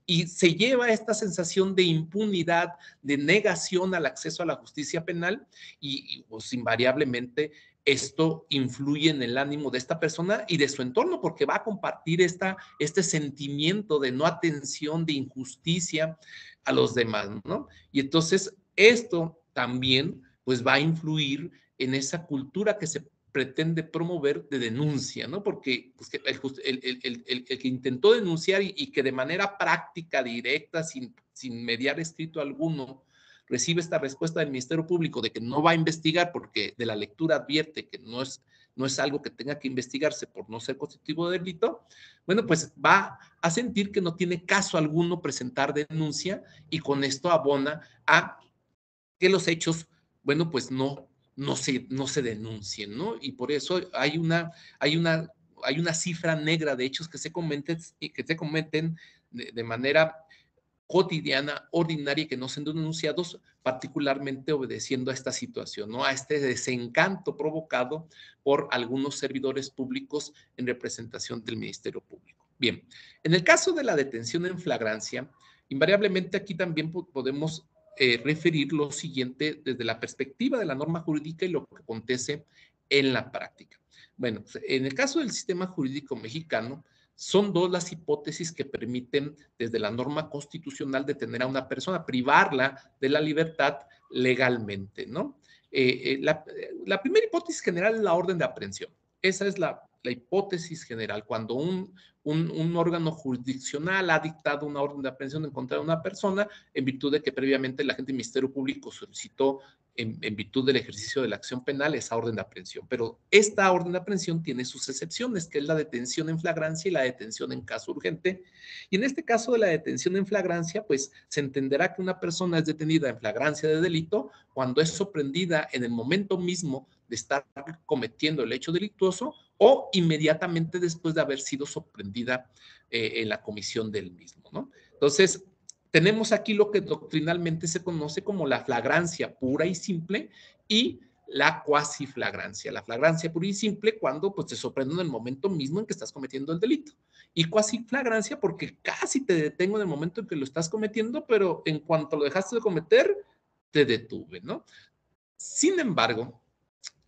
y se lleva esta sensación de impunidad, de negación al acceso a la justicia penal, y pues invariablemente esto influye en el ánimo de esta persona y de su entorno, porque va a compartir este sentimiento de no atención, de injusticia a los demás, ¿no? Y entonces esto también pues va a influir en esa cultura que se pretende promover de denuncia, ¿no? Porque pues, el que intentó denunciar y que de manera práctica, directa, sin mediar escrito alguno, recibe esta respuesta del Ministerio Público de que no va a investigar porque de la lectura advierte que no es algo que tenga que investigarse por no ser constitutivo de delito, bueno, pues va a sentir que no tiene caso alguno presentar denuncia, y con esto abona a que los hechos, bueno, pues no se denuncien, ¿no? Y por eso hay una cifra negra de hechos que se cometen de manera cotidiana, ordinaria, que no sean denunciados, particularmente obedeciendo a esta situación, ¿no? A este desencanto provocado por algunos servidores públicos en representación del Ministerio Público. Bien, en el caso de la detención en flagrancia, invariablemente aquí también podemos referir lo siguiente desde la perspectiva de la norma jurídica y lo que acontece en la práctica. Bueno, en el caso del sistema jurídico mexicano, son dos las hipótesis que permiten desde la norma constitucional detener a una persona, privarla de la libertad legalmente, ¿no? La primera hipótesis general es la orden de aprehensión. Esa es la hipótesis general, cuando un órgano jurisdiccional ha dictado una orden de aprehensión en contra de una persona en virtud de que previamente el agente del Ministerio Público solicitó en virtud del ejercicio de la acción penal esa orden de aprehensión. Pero esta orden de aprehensión tiene sus excepciones, que es la detención en flagrancia y la detención en caso urgente. Y en este caso de la detención en flagrancia, pues se entenderá que una persona es detenida en flagrancia de delito cuando es sorprendida en el momento mismo de estar cometiendo el hecho delictuoso o inmediatamente después de haber sido sorprendida en la comisión del mismo, ¿no? Entonces, tenemos aquí lo que doctrinalmente se conoce como la flagrancia pura y simple y la cuasi flagrancia. La flagrancia pura y simple cuando pues, te sorprende en el momento mismo en que estás cometiendo el delito. Y cuasi flagrancia porque casi te detengo en el momento en que lo estás cometiendo, pero en cuanto lo dejaste de cometer, te detuve, ¿no? Sin embargo,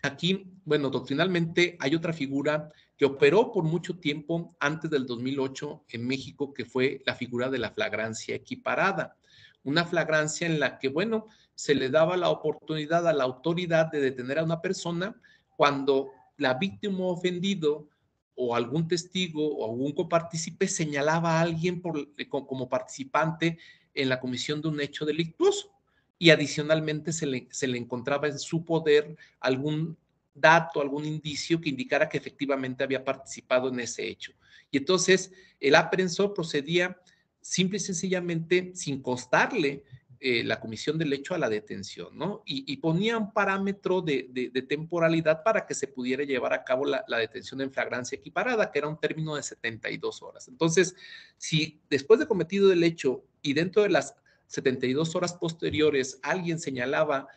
aquí, bueno, doctrinalmente hay otra figura que operó por mucho tiempo antes del 2008 en México, que fue la figura de la flagrancia equiparada. Una flagrancia en la que, bueno, se le daba la oportunidad a la autoridad de detener a una persona cuando la víctima ofendido o algún testigo o algún copartícipe señalaba a alguien como participante en la comisión de un hecho delictuoso y adicionalmente se le encontraba en su poder algún dato, algún indicio que indicara que efectivamente había participado en ese hecho. Y entonces el aprensor procedía simple y sencillamente sin costarle la comisión del hecho a la detención, ¿no? Y ponía un parámetro de temporalidad para que se pudiera llevar a cabo la detención en flagrancia equiparada, que era un término de 72 horas. Entonces, si después de cometido el hecho y dentro de las 72 horas posteriores alguien señalaba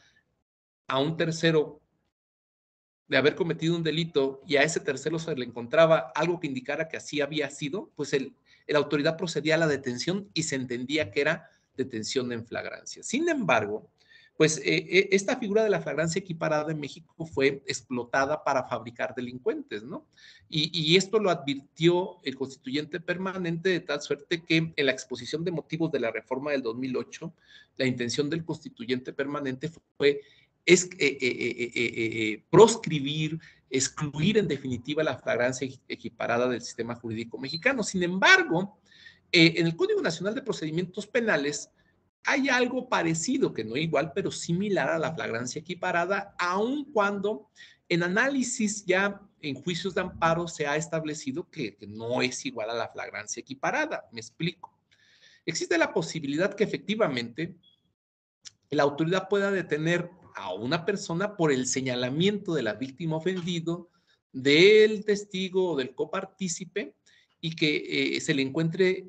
a un tercero de haber cometido un delito y a ese tercero se le encontraba algo que indicara que así había sido, pues la autoridad procedía a la detención y se entendía que era detención en flagrancia. Sin embargo, pues esta figura de la flagrancia equiparada en México fue explotada para fabricar delincuentes, ¿no? Y esto lo advirtió el constituyente permanente de tal suerte que en la exposición de motivos de la reforma del 2008, la intención del constituyente permanente fue proscribir, excluir en definitiva la flagrancia equiparada del sistema jurídico mexicano. Sin embargo, en el Código Nacional de Procedimientos Penales hay algo parecido, que no igual, pero similar a la flagrancia equiparada, aun cuando en análisis ya en juicios de amparo se ha establecido que no es igual a la flagrancia equiparada. Me explico. Existe la posibilidad que efectivamente la autoridad pueda detener a una persona por el señalamiento de la víctima ofendido, del testigo o del copartícipe y que se le encuentre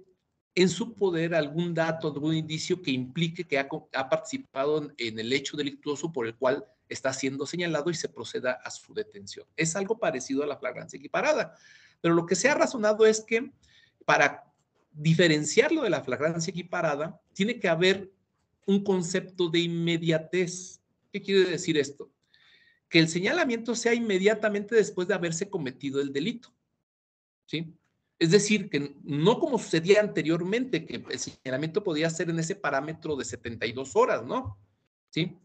en su poder algún dato, algún indicio que implique que ha participado en el hecho delictuoso por el cual está siendo señalado y se proceda a su detención. Es algo parecido a la flagrancia equiparada, pero lo que se ha razonado es que para diferenciarlo de la flagrancia equiparada, tiene que haber un concepto de inmediatez. ¿Qué quiere decir esto? Que el señalamiento sea inmediatamente después de haberse cometido el delito, ¿sí? Es decir, que no como sucedía anteriormente, que el señalamiento podía ser en ese parámetro de 72 horas, ¿no? ¿Sí?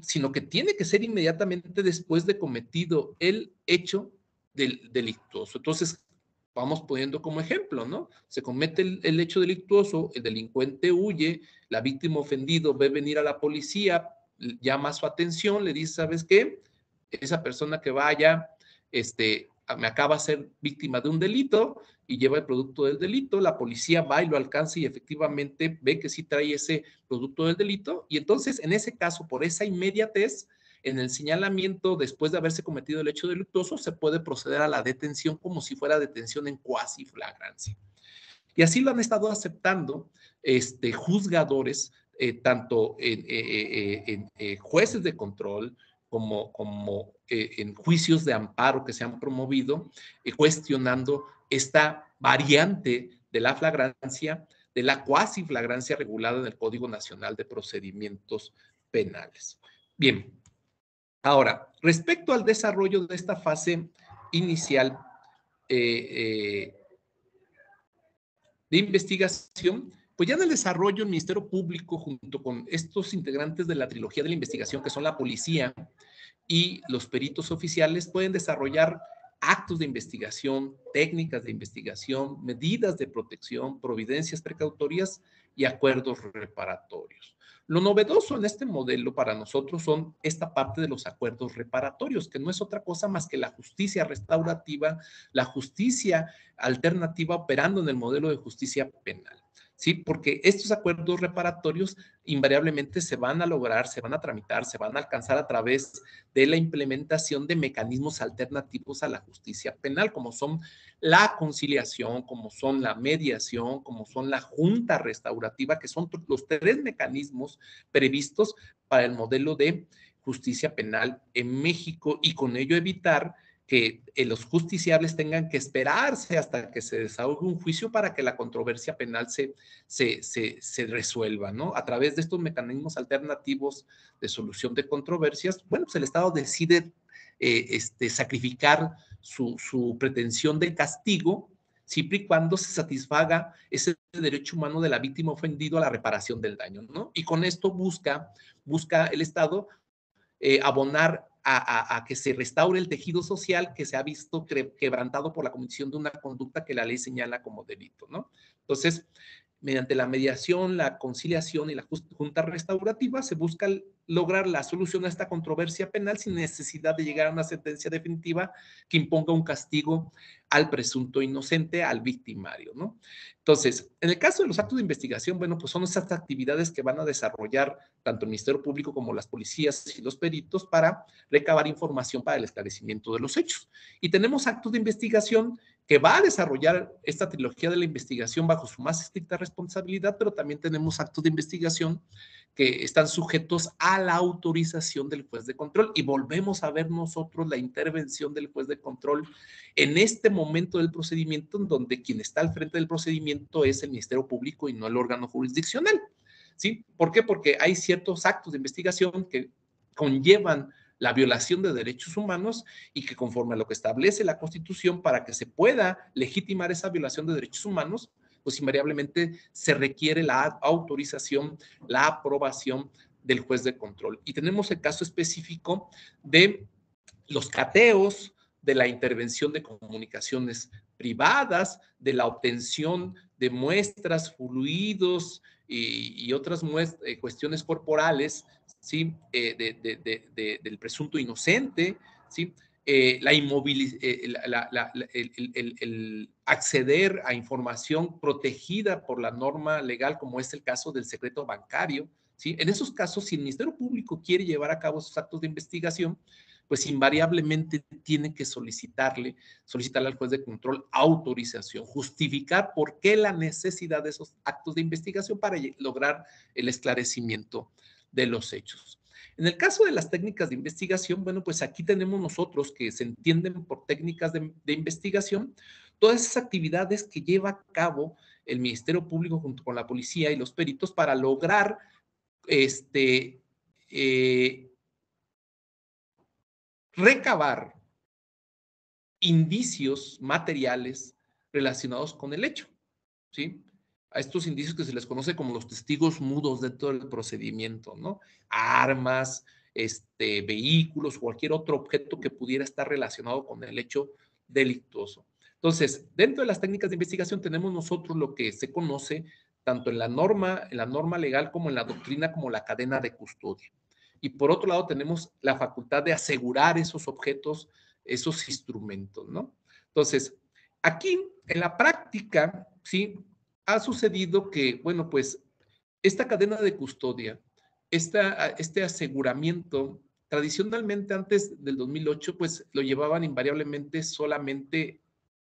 Sino que tiene que ser inmediatamente después de cometido el hecho del delictuoso. Entonces, vamos poniendo como ejemplo, ¿no? Se comete el hecho delictuoso, el delincuente huye, la víctima ofendido ve venir a la policía, llama su atención, le dice, ¿sabes qué? Esa persona que vaya, me acaba de ser víctima de un delito y lleva el producto del delito, la policía va y lo alcanza y efectivamente ve que sí trae ese producto del delito y entonces en ese caso, por esa inmediatez, en el señalamiento, después de haberse cometido el hecho delictuoso, se puede proceder a la detención como si fuera detención en cuasi flagrancia. Y así lo han estado aceptando juzgadores, tanto en jueces de control como en juicios de amparo que se han promovido, cuestionando esta variante de la flagrancia, de la cuasi flagrancia regulada en el Código Nacional de Procedimientos Penales. Bien, ahora, respecto al desarrollo de esta fase inicial, de investigación, pues ya en el desarrollo el Ministerio Público, junto con estos integrantes de la trilogía de la investigación, que son la policía y los peritos oficiales, pueden desarrollar actos de investigación, técnicas de investigación, medidas de protección, providencias precautorias y acuerdos reparatorios. Lo novedoso en este modelo para nosotros son esta parte de los acuerdos reparatorios, que no es otra cosa más que la justicia restaurativa, la justicia alternativa operando en el modelo de justicia penal. ¿Sí? Porque estos acuerdos reparatorios invariablemente se van a lograr, se van a tramitar, se van a alcanzar a través de la implementación de mecanismos alternativos a la justicia penal, como son la conciliación, como son la mediación, como son la junta restaurativa, que son los tres mecanismos previstos para el modelo de justicia penal en México, y con ello evitar que los justiciables tengan que esperarse hasta que se desahogue un juicio para que la controversia penal se resuelva, ¿no? A través de estos mecanismos alternativos de solución de controversias, bueno, pues el Estado decide sacrificar su pretensión de castigo, siempre y cuando se satisfaga ese derecho humano de la víctima ofendido a la reparación del daño, ¿no? Y con esto busca el Estado abonar a que se restaure el tejido social que se ha visto quebrantado por la comisión de una conducta que la ley señala como delito, ¿no? Entonces, mediante la mediación, la conciliación y la junta restaurativa, se busca lograr la solución a esta controversia penal sin necesidad de llegar a una sentencia definitiva que imponga un castigo al presunto inocente, al victimario, ¿no? Entonces, en el caso de los actos de investigación, bueno, pues son esas actividades que van a desarrollar tanto el Ministerio Público como las policías y los peritos para recabar información para el esclarecimiento de los hechos. Y tenemos actos de investigación que va a desarrollar esta trilogía de la investigación bajo su más estricta responsabilidad, pero también tenemos actos de investigación que están sujetos a la autorización del juez de control, y volvemos a ver nosotros la intervención del juez de control en este momento del procedimiento, en donde quien está al frente del procedimiento es el Ministerio Público y no el órgano jurisdiccional. ¿Sí? ¿Por qué? Porque hay ciertos actos de investigación que conllevan la violación de derechos humanos y que, conforme a lo que establece la Constitución, para que se pueda legitimar esa violación de derechos humanos, pues invariablemente se requiere la autorización, la aprobación del juez de control. Y tenemos el caso específico de los cateos, de la intervención de comunicaciones privadas, de la obtención de muestras, fluidos y otras cuestiones corporales, ¿sí? Del presunto inocente, ¿sí? El acceder a información protegida por la norma legal, como es el caso del secreto bancario, ¿sí? En esos casos, si el Ministerio Público quiere llevar a cabo esos actos de investigación, pues invariablemente tiene que solicitarle al juez de control autorización, justificar por qué la necesidad de esos actos de investigación para lograr el esclarecimiento de los hechos. En el caso de las técnicas de investigación, bueno, pues aquí tenemos nosotros que se entienden por técnicas de investigación todas esas actividades que lleva a cabo el Ministerio Público junto con la policía y los peritos para lograr recabar indicios materiales relacionados con el hecho, ¿sí? A estos indicios que se les conoce como los testigos mudos dentro del procedimiento, ¿no? Armas, vehículos, cualquier otro objeto que pudiera estar relacionado con el hecho delictuoso. Entonces, dentro de las técnicas de investigación tenemos nosotros lo que se conoce tanto en la norma legal como en la doctrina como la cadena de custodia. Y por otro lado tenemos la facultad de asegurar esos objetos, esos instrumentos, ¿no? Entonces, aquí en la práctica, ¿sí? Ha sucedido que, bueno, pues esta cadena de custodia, este aseguramiento, tradicionalmente antes del 2008, pues lo llevaban invariablemente solamente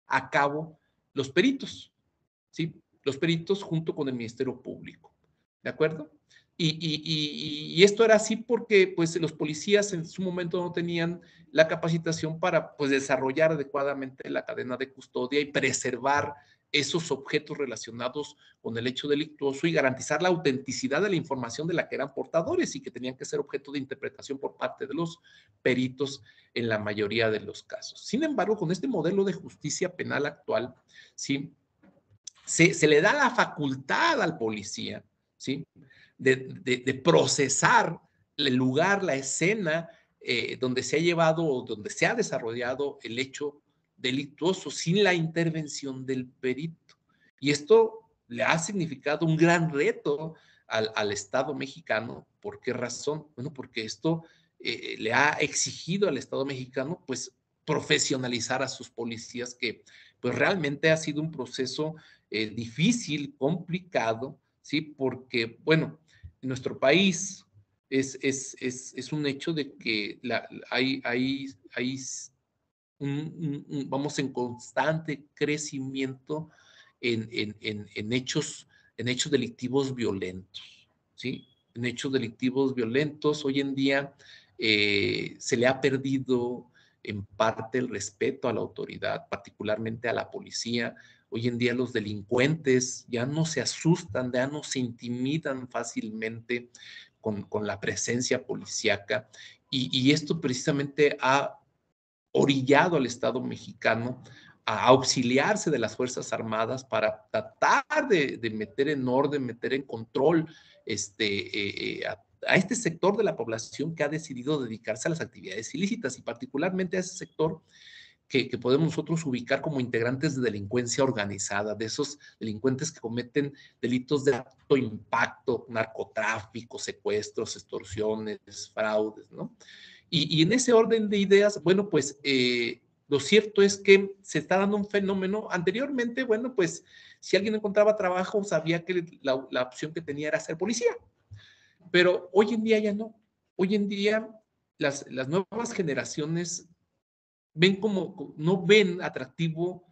a cabo los peritos, ¿sí? Los peritos junto con el Ministerio Público, ¿de acuerdo? Y esto era así porque pues los policías en su momento no tenían la capacitación para pues desarrollar adecuadamente la cadena de custodia y preservar esos objetos relacionados con el hecho delictuoso y garantizar la autenticidad de la información de la que eran portadores y que tenían que ser objeto de interpretación por parte de los peritos en la mayoría de los casos. Sin embargo, con este modelo de justicia penal actual, ¿sí? se le da la facultad al policía, ¿sí? De procesar el lugar, la escena donde se ha llevado o donde se ha desarrollado el hecho delictuoso sin la intervención del perito. Y esto le ha significado un gran reto al Estado mexicano. ¿Por qué razón? Bueno, porque esto le ha exigido al Estado mexicano, pues, profesionalizar a sus policías, que pues realmente ha sido un proceso difícil, complicado, ¿sí? Porque, bueno, en nuestro país es un hecho de que hay vamos en constante crecimiento en hechos delictivos violentos, ¿sí? En hechos delictivos violentos, hoy en día se le ha perdido en parte el respeto a la autoridad, particularmente a la policía. Hoy en día los delincuentes ya no se asustan, ya no se intimidan fácilmente con la presencia policíaca, y esto precisamente ha orillado al Estado mexicano a auxiliarse de las Fuerzas Armadas para tratar de meter en orden, meter en control a este sector de la población que ha decidido dedicarse a las actividades ilícitas, y particularmente a ese sector que podemos nosotros ubicar como integrantes de delincuencia organizada, de esos delincuentes que cometen delitos de alto impacto, narcotráfico, secuestros, extorsiones, fraudes, ¿no? Y en ese orden de ideas, bueno, pues lo cierto es que se está dando un fenómeno. Anteriormente, bueno, pues si alguien encontraba trabajo, sabía que la opción que tenía era ser policía, pero hoy en día ya no. Hoy en día las nuevas generaciones no ven atractivo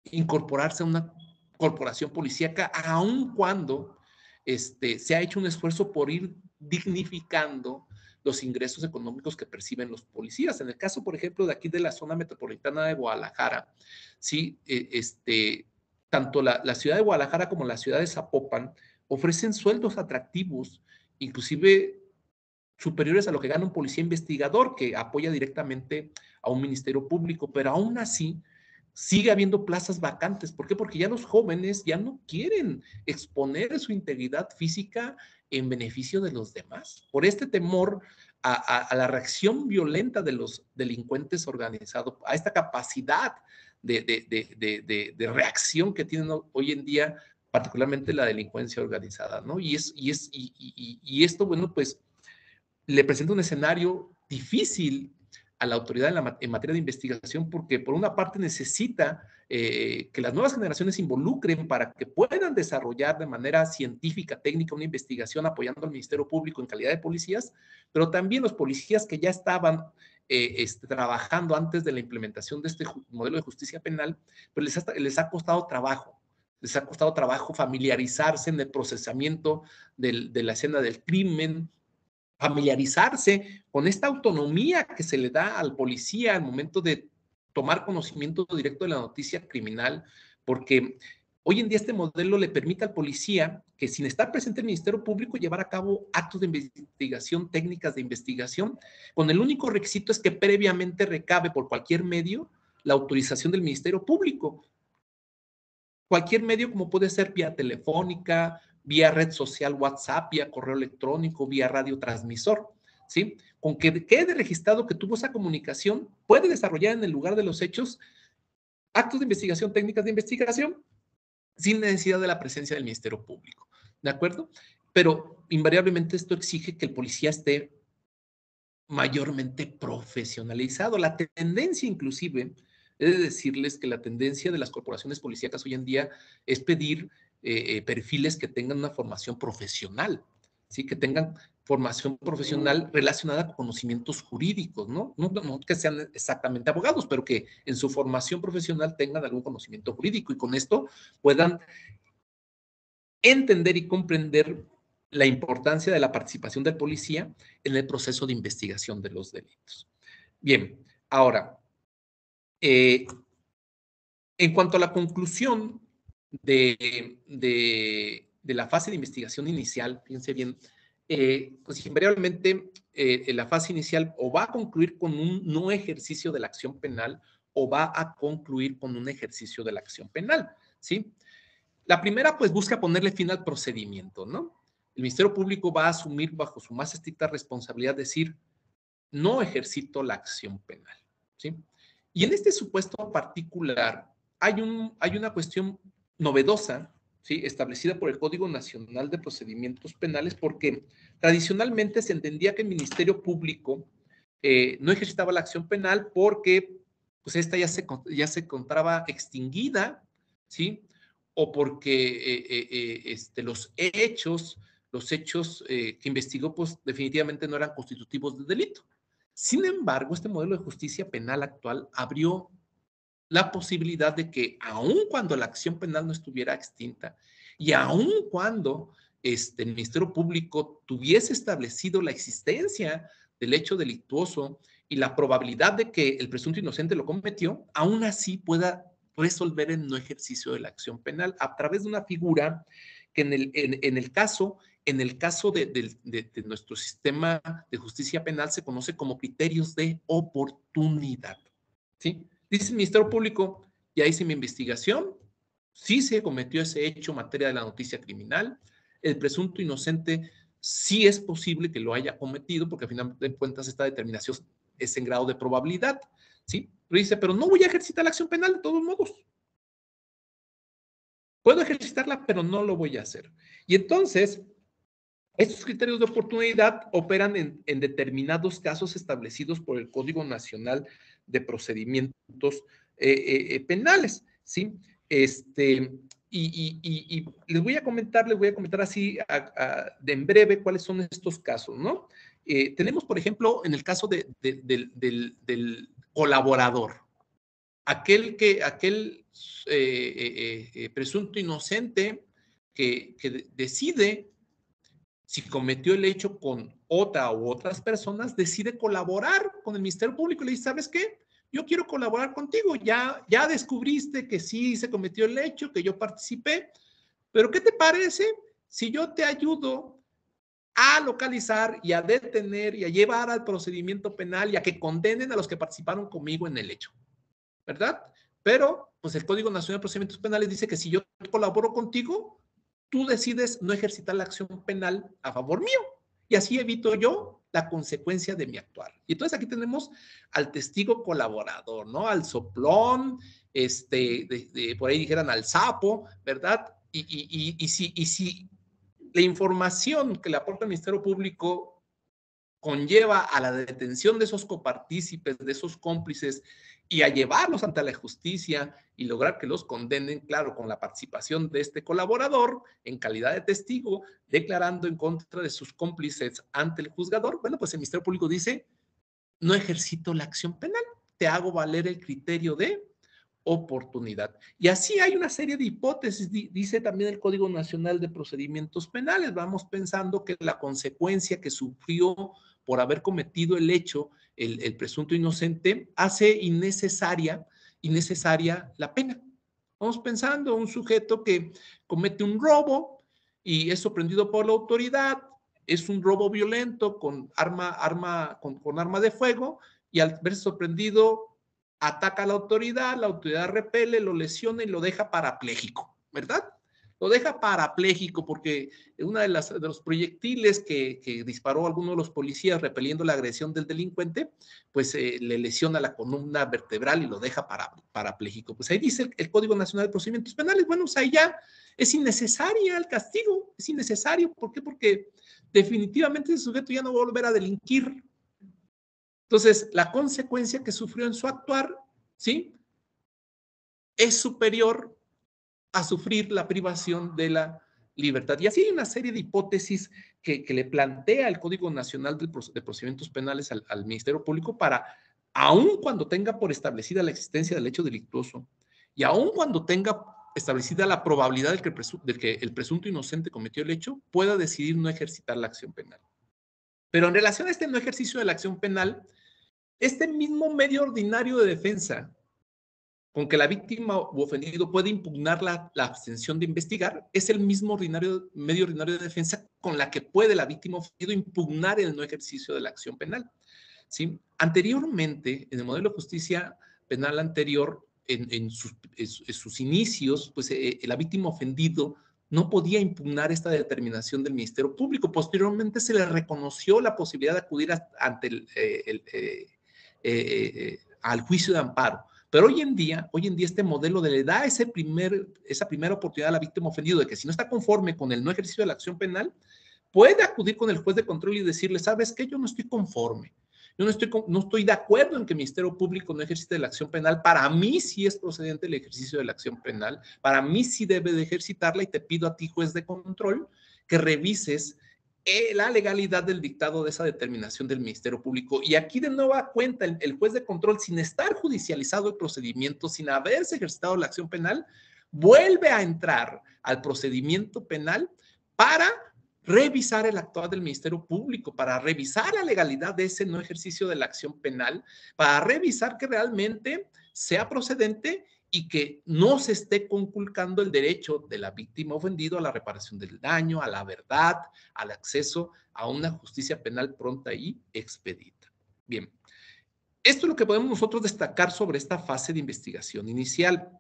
incorporarse a una corporación policíaca, aun cuando se ha hecho un esfuerzo por ir dignificando los ingresos económicos que perciben los policías. En el caso, por ejemplo, de aquí de la zona metropolitana de Guadalajara, sí, tanto la ciudad de Guadalajara como la ciudad de Zapopan ofrecen sueldos atractivos, inclusive superiores a lo que gana un policía investigador que apoya directamente a un ministerio público, pero aún así sigue habiendo plazas vacantes. ¿Por qué? Porque ya los jóvenes ya no quieren exponer su integridad física en beneficio de los demás, por este temor a la reacción violenta de los delincuentes organizados, a esta capacidad de reacción que tienen hoy en día, particularmente la delincuencia organizada, ¿no? Y esto, bueno, pues le presenta un escenario difícil a la autoridad en materia de investigación, porque por una parte necesita que las nuevas generaciones se involucren para que puedan desarrollar de manera científica, técnica, una investigación apoyando al Ministerio Público en calidad de policías, pero también los policías que ya estaban trabajando antes de la implementación de este modelo de justicia penal, pues les ha costado trabajo. Les ha costado trabajo familiarizarse en el procesamiento de la escena del crimen, familiarizarse con esta autonomía que se le da al policía al momento de tomar conocimiento directo de la noticia criminal, porque hoy en día este modelo le permite al policía que, sin estar presente en el Ministerio Público, llevar a cabo actos de investigación, técnicas de investigación, con el único requisito es que previamente recabe por cualquier medio la autorización del Ministerio Público. Cualquier medio, como puede ser vía telefónica, vía red social WhatsApp, vía correo electrónico, vía radiotransmisor, ¿sí? Con que quede registrado que tuvo esa comunicación, puede desarrollar en el lugar de los hechos actos de investigación, técnicas de investigación, sin necesidad de la presencia del Ministerio Público, ¿de acuerdo? Pero invariablemente esto exige que el policía esté mayormente profesionalizado. La tendencia, inclusive, he de decirles que la tendencia de las corporaciones policíacas hoy en día es pedir perfiles que tengan una formación profesional, ¿sí? Que tengan formación profesional relacionada con conocimientos jurídicos, ¿no? No que sean exactamente abogados, pero que en su formación profesional tengan algún conocimiento jurídico y con esto puedan entender y comprender la importancia de la participación del policía en el proceso de investigación de los delitos. Bien, ahora, en cuanto a la conclusión de la fase de investigación inicial, fíjense bien, pues invariablemente la fase inicial o va a concluir con un no ejercicio de la acción penal o va a concluir con un ejercicio de la acción penal. ¿sí? La primera, pues, busca ponerle fin al procedimiento, ¿no? El Ministerio Público va a asumir bajo su más estricta responsabilidad decir, no ejercito la acción penal, ¿sí? Y en este supuesto particular hay una cuestión novedosa, ¿sí? Establecida por el Código Nacional de Procedimientos Penales, porque tradicionalmente se entendía que el Ministerio Público no ejercitaba la acción penal porque pues esta ya se encontraba extinguida, ¿sí? O porque los hechos que investigó, pues definitivamente no eran constitutivos de delito. Sin embargo, este modelo de justicia penal actual abrió la posibilidad de que, aun cuando la acción penal no estuviera extinta y aun cuando el Ministerio Público tuviese establecido la existencia del hecho delictuoso y la probabilidad de que el presunto inocente lo cometió, aún así pueda resolver el no ejercicio de la acción penal a través de una figura que en el caso de nuestro sistema de justicia penal se conoce como criterios de oportunidad, ¿sí? Dice el Ministerio Público, ya hice mi investigación, sí se cometió ese hecho en materia de la noticia criminal, el presunto inocente sí es posible que lo haya cometido, porque al final de cuentas esta determinación es en grado de probabilidad, ¿sí? Pero dice, pero no voy a ejercitar la acción penal de todos modos. Puedo ejercitarla, pero no lo voy a hacer. Y entonces, estos criterios de oportunidad operan en determinados casos establecidos por el Código Nacional de Procedimientos Penales, ¿sí? Y les voy a comentar así en breve cuáles son estos casos, ¿no? Tenemos, por ejemplo, en el caso del colaborador, aquel presunto inocente que decide si cometió el hecho con otra u otras personas, decide colaborar con el Ministerio Público y le dice, ¿sabes qué? Yo quiero colaborar contigo, ya descubriste que sí se cometió el hecho, que yo participé, pero ¿qué te parece si yo te ayudo a localizar y a detener y a llevar al procedimiento penal y a que condenen a los que participaron conmigo en el hecho? ¿Verdad? Pero, pues el Código Nacional de Procedimientos Penales dice que si yo colaboro contigo, tú decides no ejercitar la acción penal a favor mío. Y así evito yo la consecuencia de mi actuar. Y entonces aquí tenemos al testigo colaborador, ¿no? Al soplón, por ahí dijeran al sapo, ¿verdad? Y si la información que le aporta el Ministerio Público conlleva a la detención de esos copartícipes, de esos cómplices, y a llevarlos ante la justicia y lograr que los condenen, claro, con la participación de este colaborador en calidad de testigo, declarando en contra de sus cómplices ante el juzgador, bueno, pues el Ministerio Público dice, no ejercito la acción penal, te hago valer el criterio de oportunidad. Y así hay una serie de hipótesis, dice también el Código Nacional de Procedimientos Penales. Vamos pensando que la consecuencia que sufrió por haber cometido el hecho, el presunto inocente, hace innecesaria la pena. Vamos pensando un sujeto que comete un robo y es sorprendido por la autoridad, es un robo violento con arma de fuego, y al verse sorprendido ataca a la autoridad repele, lo lesiona y lo deja parapléjico, ¿verdad? Lo deja parapléjico porque una de los proyectiles que disparó alguno de los policías repeliendo la agresión del delincuente, pues le lesiona la columna vertebral y lo deja parapléjico. Pues ahí dice el Código Nacional de Procedimientos Penales, bueno, o sea, ya es innecesaria el castigo, es innecesario. ¿Por qué? Porque definitivamente ese sujeto ya no va a volver a delinquir. Entonces, la consecuencia que sufrió en su actuar, ¿sí? Es superior a sufrir la privación de la libertad. Y así hay una serie de hipótesis que le plantea el Código Nacional de Procedimientos Penales al Ministerio Público para, aun cuando tenga por establecida la existencia del hecho delictuoso y aun cuando tenga establecida la probabilidad de que el presunto inocente cometió el hecho, pueda decidir no ejercitar la acción penal. Pero en relación a este no ejercicio de la acción penal, este mismo medio ordinario de defensa con que la víctima u ofendido puede impugnar la abstención de investigar, es el mismo medio ordinario de defensa con la que puede la víctima ofendido impugnar el no ejercicio de la acción penal, ¿sí? Anteriormente, en el modelo de justicia penal anterior, en sus inicios, pues la víctima ofendido no podía impugnar esta determinación del Ministerio Público. Posteriormente se le reconoció la posibilidad de acudir ante al juicio de amparo. Pero hoy en día este modelo le da esa primera oportunidad a la víctima ofendido de que si no está conforme con el no ejercicio de la acción penal, puede acudir con el juez de control y decirle, ¿sabes qué? Yo no estoy conforme. Yo no estoy de acuerdo en que el Ministerio Público no ejercite la acción penal. Para mí sí es procedente el ejercicio de la acción penal. Para mí sí debe de ejercitarla y te pido a ti, juez de control, que revises la legalidad del dictado de esa determinación del Ministerio Público. Y aquí de nueva cuenta el juez de control, sin estar judicializado el procedimiento, sin haberse ejercitado la acción penal, vuelve a entrar al procedimiento penal para revisar el actuar del Ministerio Público, para revisar la legalidad de ese no ejercicio de la acción penal, para revisar que realmente sea procedente y que no se esté conculcando el derecho de la víctima ofendida a la reparación del daño, a la verdad, al acceso a una justicia penal pronta y expedita. Bien, esto es lo que podemos nosotros destacar sobre esta fase de investigación inicial.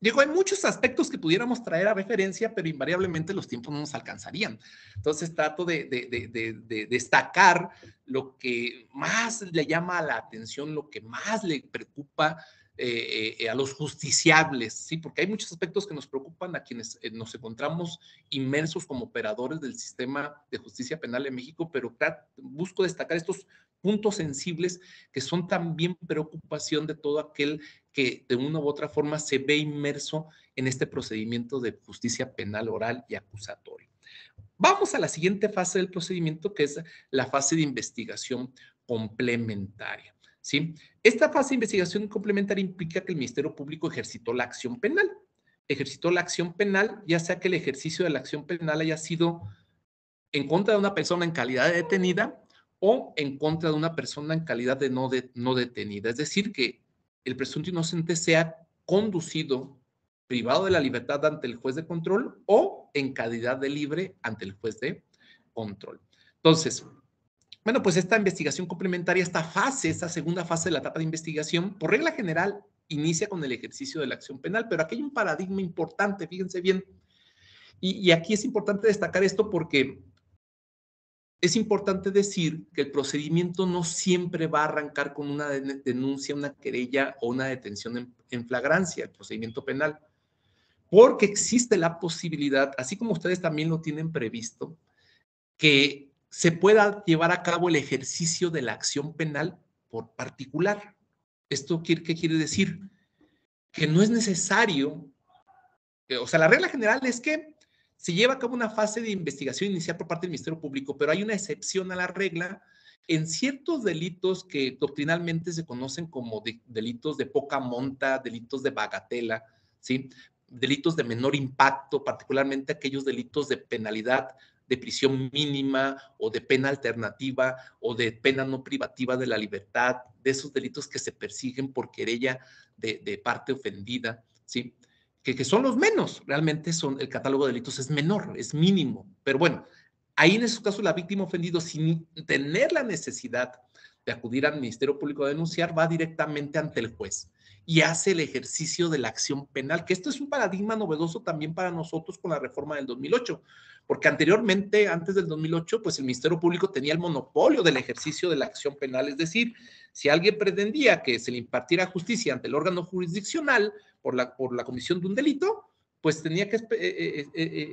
Digo, hay muchos aspectos que pudiéramos traer a referencia, pero invariablemente los tiempos no nos alcanzarían. Entonces trato de destacar lo que más le llama la atención, lo que más le preocupa a los justiciables, ¿sí? Porque hay muchos aspectos que nos preocupan a quienes nos encontramos inmersos como operadores del sistema de justicia penal en México, pero busco destacar estos puntos sensibles que son también preocupación de todo aquel que de una u otra forma se ve inmerso en este procedimiento de justicia penal oral y acusatorio. Vamos a la siguiente fase del procedimiento, que es la fase de investigación complementaria, ¿sí? Esta fase de investigación complementaria implica que el Ministerio Público ejercitó la acción penal. Ejercitó la acción penal, ya sea que el ejercicio de la acción penal haya sido en contra de una persona en calidad de detenida o en contra de una persona en calidad de no detenida. Es decir, que el presunto inocente sea conducido privado de la libertad ante el juez de control o en calidad de libre ante el juez de control. Entonces, bueno, pues esta investigación complementaria, esta segunda fase de la etapa de investigación, por regla general, inicia con el ejercicio de la acción penal, pero aquí hay un paradigma importante, fíjense bien, y aquí es importante destacar esto porque es importante decir que el procedimiento no siempre va a arrancar con una denuncia, una querella o una detención en flagrancia, el procedimiento penal, porque existe la posibilidad, así como ustedes también lo tienen previsto, que se pueda llevar a cabo el ejercicio de la acción penal por particular. ¿Esto qué quiere decir? Que no es necesario, o sea, la regla general es que se lleva a cabo una fase de investigación inicial por parte del Ministerio Público, pero hay una excepción a la regla en ciertos delitos que doctrinalmente se conocen como delitos de poca monta, delitos de bagatela, ¿sí? Delitos de menor impacto, particularmente aquellos delitos de penalidad de prisión mínima o de pena alternativa o de pena no privativa de la libertad, de esos delitos que se persiguen por querella de parte ofendida, ¿sí? Que son los menos, realmente el catálogo de delitos es menor, es mínimo, pero bueno, ahí en esos casos la víctima ofendida sin tener la necesidad de acudir al Ministerio Público a denunciar, va directamente ante el juez y hace el ejercicio de la acción penal, que esto es un paradigma novedoso también para nosotros con la reforma del 2008, porque anteriormente, antes del 2008, pues el Ministerio Público tenía el monopolio del ejercicio de la acción penal, es decir, si alguien pretendía que se le impartiera justicia ante el órgano jurisdiccional por la comisión de un delito, pues tenía que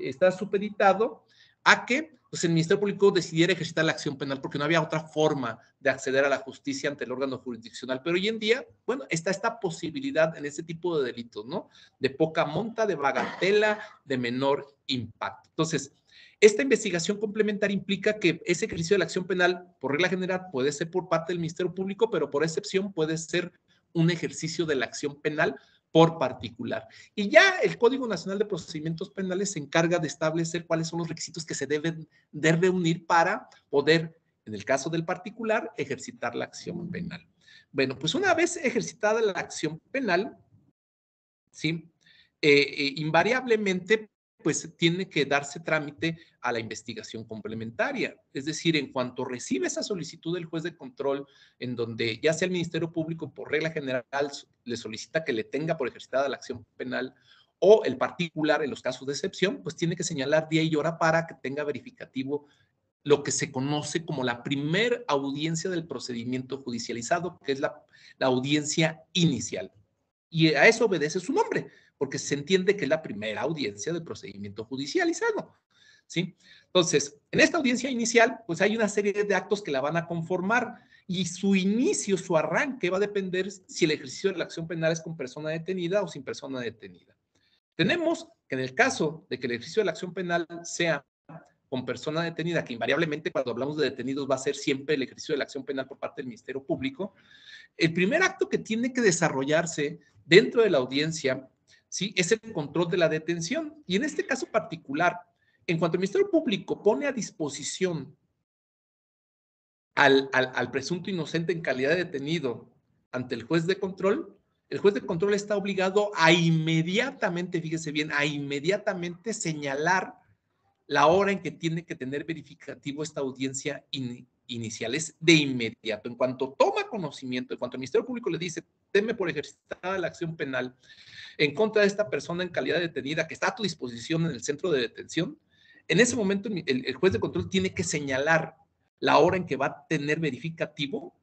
estar supeditado a que pues, el Ministerio Público decidiera ejercitar la acción penal porque no había otra forma de acceder a la justicia ante el órgano jurisdiccional. Pero hoy en día, bueno, está esta posibilidad en este tipo de delitos, ¿no? De poca monta, de bagatela, de menor impacto. Entonces, esta investigación complementaria implica que ese ejercicio de la acción penal, por regla general, puede ser por parte del Ministerio Público, pero por excepción puede ser un ejercicio de la acción penal por particular. Y ya el Código Nacional de Procedimientos Penales se encarga de establecer cuáles son los requisitos que se deben de reunir para poder, en el caso del particular, ejercitar la acción penal. Bueno, pues una vez ejercitada la acción penal, ¿sí? Invariablemente pues tiene que darse trámite a la investigación complementaria. Es decir, en cuanto recibe esa solicitud del juez de control, en donde ya sea el Ministerio Público por regla general le solicita que le tenga por ejercitada la acción penal, o el particular en los casos de excepción, pues tiene que señalar día y hora para que tenga verificativo lo que se conoce como la primer audiencia del procedimiento judicializado, que es la audiencia inicial. Y a eso obedece su nombre, porque se entiende que es la primera audiencia del procedimiento judicializado, ¿sí? Entonces, en esta audiencia inicial, pues hay una serie de actos que la van a conformar y su inicio, su arranque va a depender si el ejercicio de la acción penal es con persona detenida o sin persona detenida. Tenemos que en el caso de que el ejercicio de la acción penal sea con persona detenida, que invariablemente cuando hablamos de detenidos va a ser siempre el ejercicio de la acción penal por parte del Ministerio Público, el primer acto que tiene que desarrollarse dentro de la audiencia, ¿sí?, es el control de la detención. Y en este caso particular, en cuanto el Ministerio Público pone a disposición al presunto inocente en calidad de detenido ante el juez de control, el juez de control está obligado a inmediatamente, fíjese bien, a inmediatamente señalar la hora en que tiene que tener verificativo esta audiencia inicial. Es de inmediato. En cuanto toma conocimiento, en cuanto el Ministerio Público le dice, teme por ejercitada la acción penal en contra de esta persona en calidad de detenida que está a tu disposición en el centro de detención, en ese momento el juez de control tiene que señalar la hora en que va a tener verificativo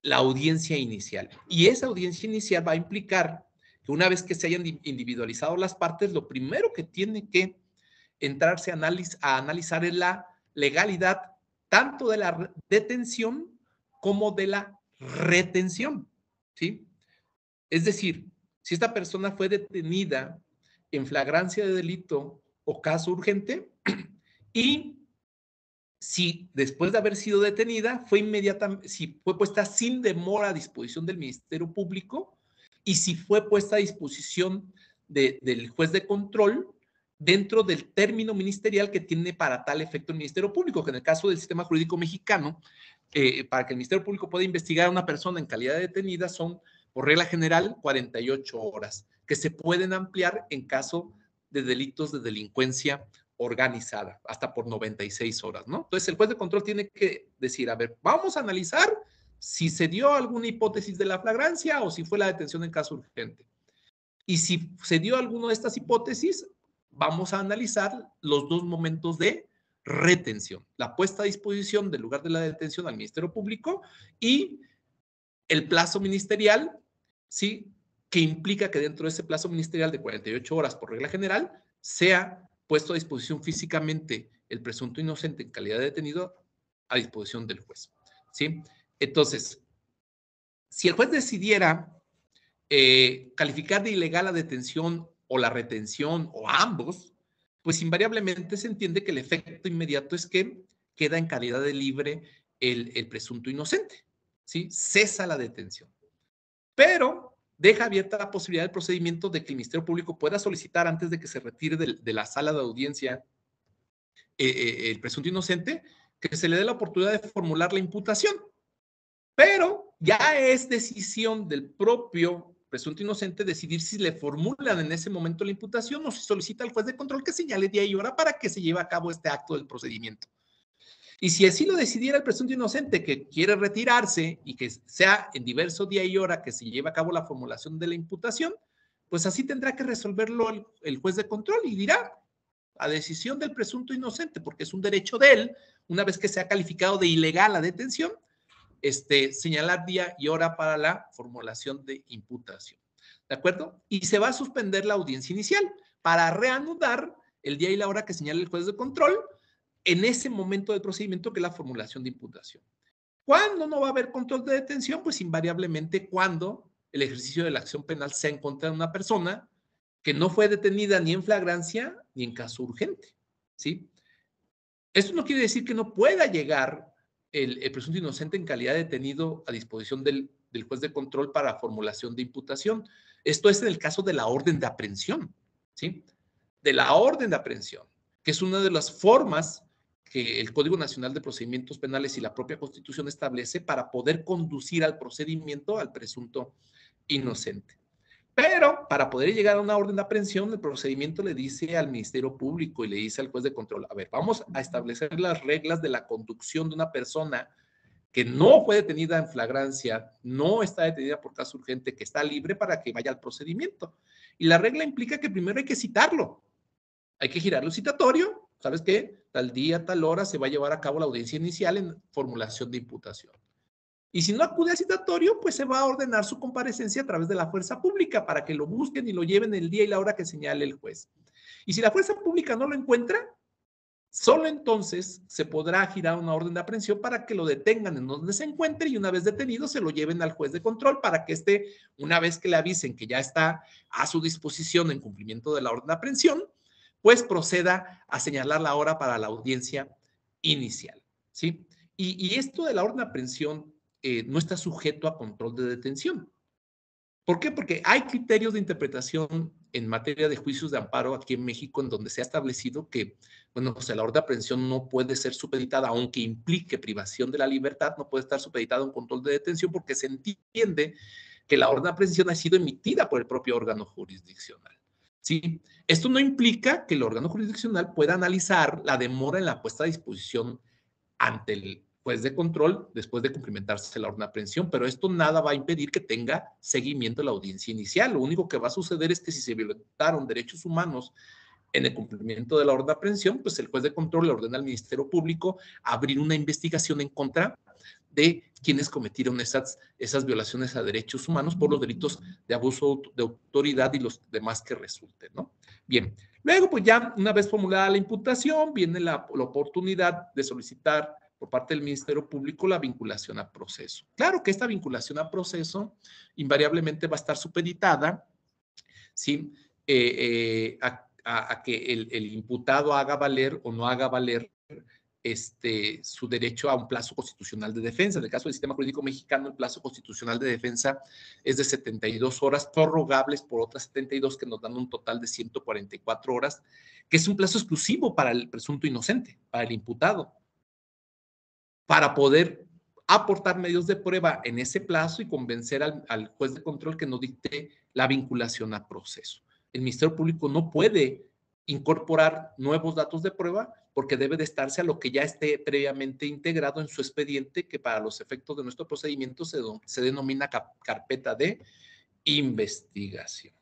la audiencia inicial. Y esa audiencia inicial va a implicar que una vez que se hayan individualizado las partes, lo primero que tiene que entrarse a analizar es la legalidad tanto de la detención como de la retención, ¿sí? Es decir, si esta persona fue detenida en flagrancia de delito o caso urgente y si después de haber sido detenida fue inmediatamente, si fue puesta sin demora a disposición del Ministerio Público y si fue puesta a disposición del juez de control dentro del término ministerial que tiene para tal efecto el Ministerio Público, que en el caso del sistema jurídico mexicano, para que el Ministerio Público pueda investigar a una persona en calidad de detenida son, por regla general, 48 horas, que se pueden ampliar en caso de delitos de delincuencia organizada, hasta por 96 horas, ¿no? Entonces, el juez de control tiene que decir, a ver, vamos a analizar si se dio alguna hipótesis de la flagrancia o si fue la detención en caso urgente. Y si se dio alguna de estas hipótesis, vamos a analizar los dos momentos de retención, la puesta a disposición del lugar de la detención al Ministerio Público y el plazo ministerial, ¿sí?, que implica que dentro de ese plazo ministerial de 48 horas por regla general sea puesto a disposición físicamente el presunto inocente en calidad de detenido a disposición del juez, ¿sí? Entonces, si el juez decidiera calificar de ilegal la detención o la retención o ambos, pues invariablemente se entiende que el efecto inmediato es que queda en calidad de libre el presunto inocente, ¿sí? Cesa la detención. Pero deja abierta la posibilidad del procedimiento de que el Ministerio Público pueda solicitar antes de que se retire de la sala de audiencia el presunto inocente, que se le dé la oportunidad de formular la imputación. Pero ya es decisión del propio presunto inocente decidir si le formulan en ese momento la imputación o si solicita al juez de control que señale día y hora para que se lleve a cabo este acto del procedimiento. Y si así lo decidiera el presunto inocente que quiere retirarse y que sea en diverso día y hora que se lleve a cabo la formulación de la imputación, pues así tendrá que resolverlo el juez de control y dirá a decisión del presunto inocente, porque es un derecho de él, una vez que sea calificado de ilegal la detención, señalar día y hora para la formulación de imputación. ¿De acuerdo? Y se va a suspender la audiencia inicial para reanudar el día y la hora que señala el juez de control en ese momento del procedimiento que es la formulación de imputación. ¿Cuándo no va a haber control de detención? Pues invariablemente cuando el ejercicio de la acción penal sea en contra de una persona que no fue detenida ni en flagrancia ni en caso urgente, ¿sí? Esto no quiere decir que no pueda llegar el presunto inocente en calidad de detenido a disposición del juez de control para formulación de imputación. Esto es en el caso de la orden de aprehensión, ¿sí? De la orden de aprehensión, que es una de las formas que el Código Nacional de Procedimientos Penales y la propia Constitución establece para poder conducir al procedimiento al presunto inocente. Pero para poder llegar a una orden de aprehensión, el procedimiento le dice al Ministerio Público y le dice al juez de control, a ver, vamos a establecer las reglas de la conducción de una persona que no fue detenida en flagrancia, no está detenida por caso urgente, que está libre para que vaya al procedimiento. Y la regla implica que primero hay que citarlo. Hay que girarlo citatorio. ¿Sabes qué? Tal día, tal hora se va a llevar a cabo la audiencia inicial en formulación de imputación. Y si no acude al citatorio, pues se va a ordenar su comparecencia a través de la fuerza pública para que lo busquen y lo lleven el día y la hora que señale el juez. Y si la fuerza pública no lo encuentra, solo entonces se podrá girar una orden de aprehensión para que lo detengan en donde se encuentre y una vez detenido se lo lleven al juez de control para que éste, una vez que le avisen que ya está a su disposición en cumplimiento de la orden de aprehensión, pues proceda a señalar la hora para la audiencia inicial, ¿sí? Y esto de la orden de aprehensión no está sujeto a control de detención. ¿Por qué? Porque hay criterios de interpretación en materia de juicios de amparo aquí en México en donde se ha establecido que, bueno, o sea, la orden de aprehensión no puede ser supeditada, aunque implique privación de la libertad, no puede estar supeditada a un control de detención porque se entiende que la orden de aprehensión ha sido emitida por el propio órgano jurisdiccional. ¿Sí? Esto no implica que el órgano jurisdiccional pueda analizar la demora en la puesta a disposición ante el juez de control después de cumplimentarse la orden de aprehensión, pero esto nada va a impedir que tenga seguimiento la audiencia inicial. Lo único que va a suceder es que si se violentaron derechos humanos en el cumplimiento de la orden de aprehensión, pues el juez de control le ordena al Ministerio Público abrir una investigación en contra de quienes cometieron esas violaciones a derechos humanos por los delitos de abuso de autoridad y los demás que resulten, ¿no? Bien, luego pues ya una vez formulada la imputación, viene la oportunidad de solicitar por parte del Ministerio Público la vinculación a proceso. Claro que esta vinculación a proceso invariablemente va a estar supeditada, ¿sí? A que el imputado haga valer o no haga valer su derecho a un plazo constitucional de defensa. En el caso del sistema jurídico mexicano, el plazo constitucional de defensa es de 72 horas, prorrogables por otras 72 que nos dan un total de 144 horas, que es un plazo exclusivo para el presunto inocente, para el imputado, para poder aportar medios de prueba en ese plazo y convencer al juez de control que no dicte la vinculación a proceso. El Ministerio Público no puede incorporar nuevos datos de prueba porque debe de estarse a lo que ya esté previamente integrado en su expediente, que para los efectos de nuestro procedimiento se denomina carpeta de investigación.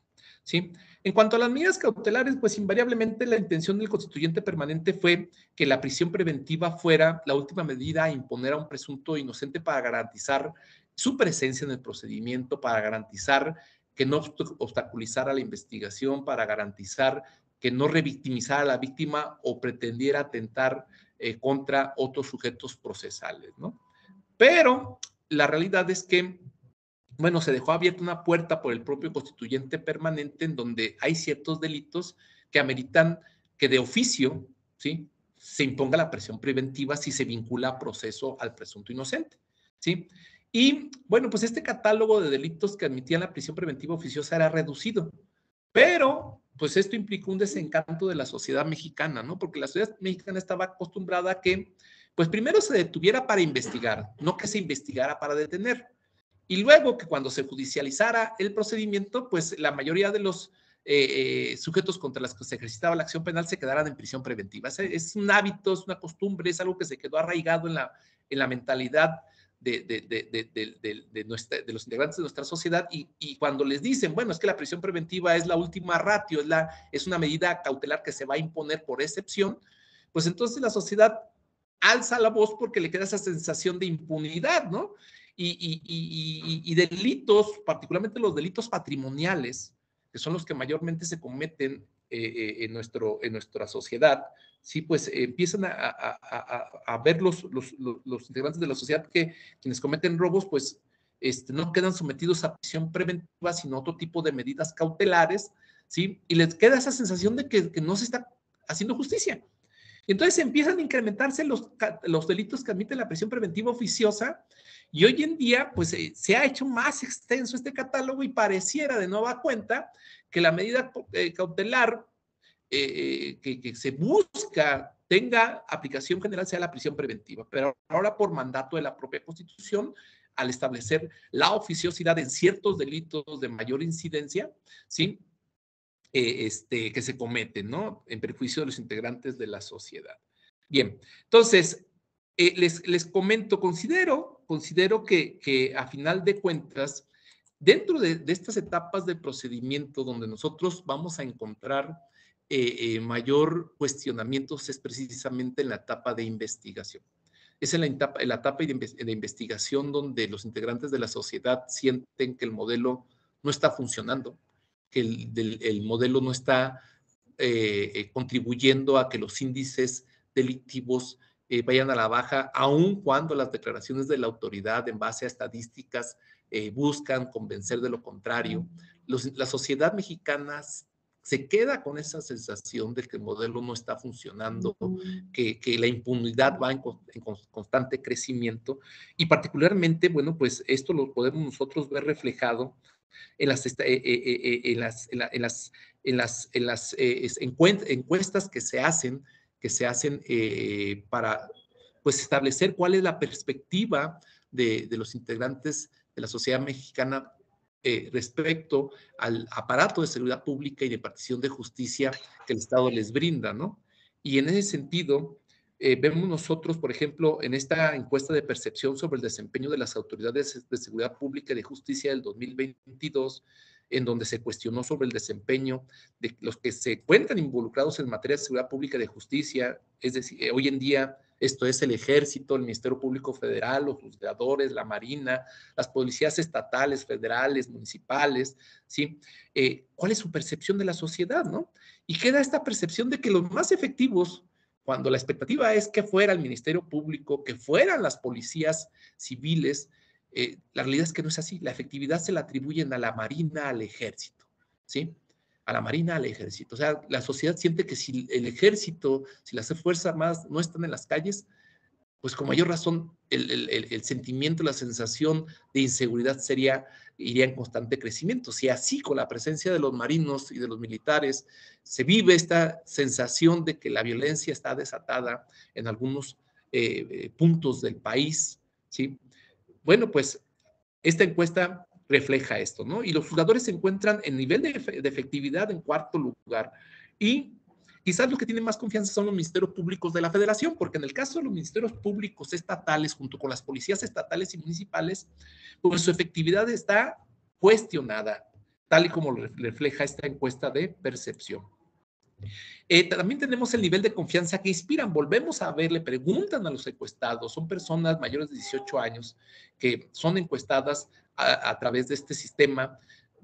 ¿Sí? En cuanto a las medidas cautelares, pues invariablemente la intención del constituyente permanente fue que la prisión preventiva fuera la última medida a imponer a un presunto inocente para garantizar su presencia en el procedimiento, para garantizar que no obstaculizara la investigación, para garantizar que no revictimizara a la víctima o pretendiera atentar contra otros sujetos procesales, ¿no? Pero la realidad es que bueno, se dejó abierta una puerta por el propio constituyente permanente en donde hay ciertos delitos que ameritan que de oficio, ¿sí?, se imponga la prisión preventiva si se vincula a proceso al presunto inocente, ¿sí? Y bueno, pues este catálogo de delitos que admitían la prisión preventiva oficiosa era reducido, pero pues esto implicó un desencanto de la sociedad mexicana, ¿no? Porque la sociedad mexicana estaba acostumbrada a que, pues primero se detuviera para investigar, no que se investigara para detener. Y luego que cuando se judicializara el procedimiento, pues la mayoría de los sujetos contra los que se ejercitaba la acción penal se quedaran en prisión preventiva. Es un hábito, es una costumbre, es algo que se quedó arraigado en la mentalidad de los integrantes de nuestra sociedad y cuando les dicen, bueno, es que la prisión preventiva es la última ratio, es una medida cautelar que se va a imponer por excepción, pues entonces la sociedad alza la voz porque le queda esa sensación de impunidad, ¿no? Y delitos, particularmente los delitos patrimoniales, que son los que mayormente se cometen en nuestra sociedad, sí, pues empiezan a ver los integrantes de la sociedad que quienes cometen robos, pues no quedan sometidos a prisión preventiva, sino a otro tipo de medidas cautelares, ¿sí? Y les queda esa sensación de que no se está haciendo justicia. Y entonces empiezan a incrementarse los delitos que admiten la prisión preventiva oficiosa y hoy en día pues se ha hecho más extenso este catálogo y pareciera de nueva cuenta que la medida cautelar que se busca tenga aplicación general sea la prisión preventiva, pero ahora por mandato de la propia Constitución al establecer la oficiosidad en ciertos delitos de mayor incidencia, ¿sí? Que se cometen, ¿no? En perjuicio de los integrantes de la sociedad. Bien, entonces, les comento, considero que a final de cuentas, dentro de estas etapas de procedimiento donde nosotros vamos a encontrar mayor cuestionamiento es precisamente en la etapa de investigación. Es en la etapa de investigación donde los integrantes de la sociedad sienten que el modelo no está funcionando, que el modelo no está contribuyendo a que los índices delictivos vayan a la baja, aun cuando las declaraciones de la autoridad en base a estadísticas buscan convencer de lo contrario. La sociedad mexicana se queda con esa sensación de que el modelo no está funcionando, que la impunidad va en constante crecimiento y particularmente, bueno, pues esto lo podemos nosotros ver reflejado en las encuestas que se hacen para pues establecer cuál es la perspectiva de los integrantes de la sociedad mexicana respecto al aparato de seguridad pública y de impartición de justicia que el Estado les brinda, ¿no? Y en ese sentido, vemos nosotros, por ejemplo, en esta encuesta de percepción sobre el desempeño de las autoridades de seguridad pública y de justicia del 2022, en donde se cuestionó sobre el desempeño de los que se encuentran involucrados en materia de seguridad pública y de justicia, es decir, hoy en día esto es el Ejército, el Ministerio Público Federal, los juzgadores, la Marina, las policías estatales, federales, municipales, ¿sí? ¿Cuál es su percepción de la sociedad, no? Y queda esta percepción de que los más efectivos, cuando la expectativa es que fuera el Ministerio Público, que fueran las policías civiles, la realidad es que no es así. La efectividad se la atribuyen a la Marina, al Ejército, ¿sí? A la Marina, al Ejército. O sea, la sociedad siente que si el Ejército, si las fuerzas armadas no están en las calles, pues con mayor razón el sentimiento, la sensación de inseguridad iría en constante crecimiento. Si así con la presencia de los marinos y de los militares se vive esta sensación de que la violencia está desatada en algunos puntos del país, ¿sí? Bueno, pues esta encuesta refleja esto, ¿no? Y los jugadores se encuentran en nivel de efectividad en cuarto lugar. Y quizás los que tienen más confianza son los ministerios públicos de la federación, porque en el caso de los ministerios públicos estatales, junto con las policías estatales y municipales, pues su efectividad está cuestionada, tal y como lo refleja esta encuesta de percepción. También tenemos el nivel de confianza que inspiran. Volvemos a ver, le preguntan a los encuestados, son personas mayores de 18 años que son encuestadas a través de este sistema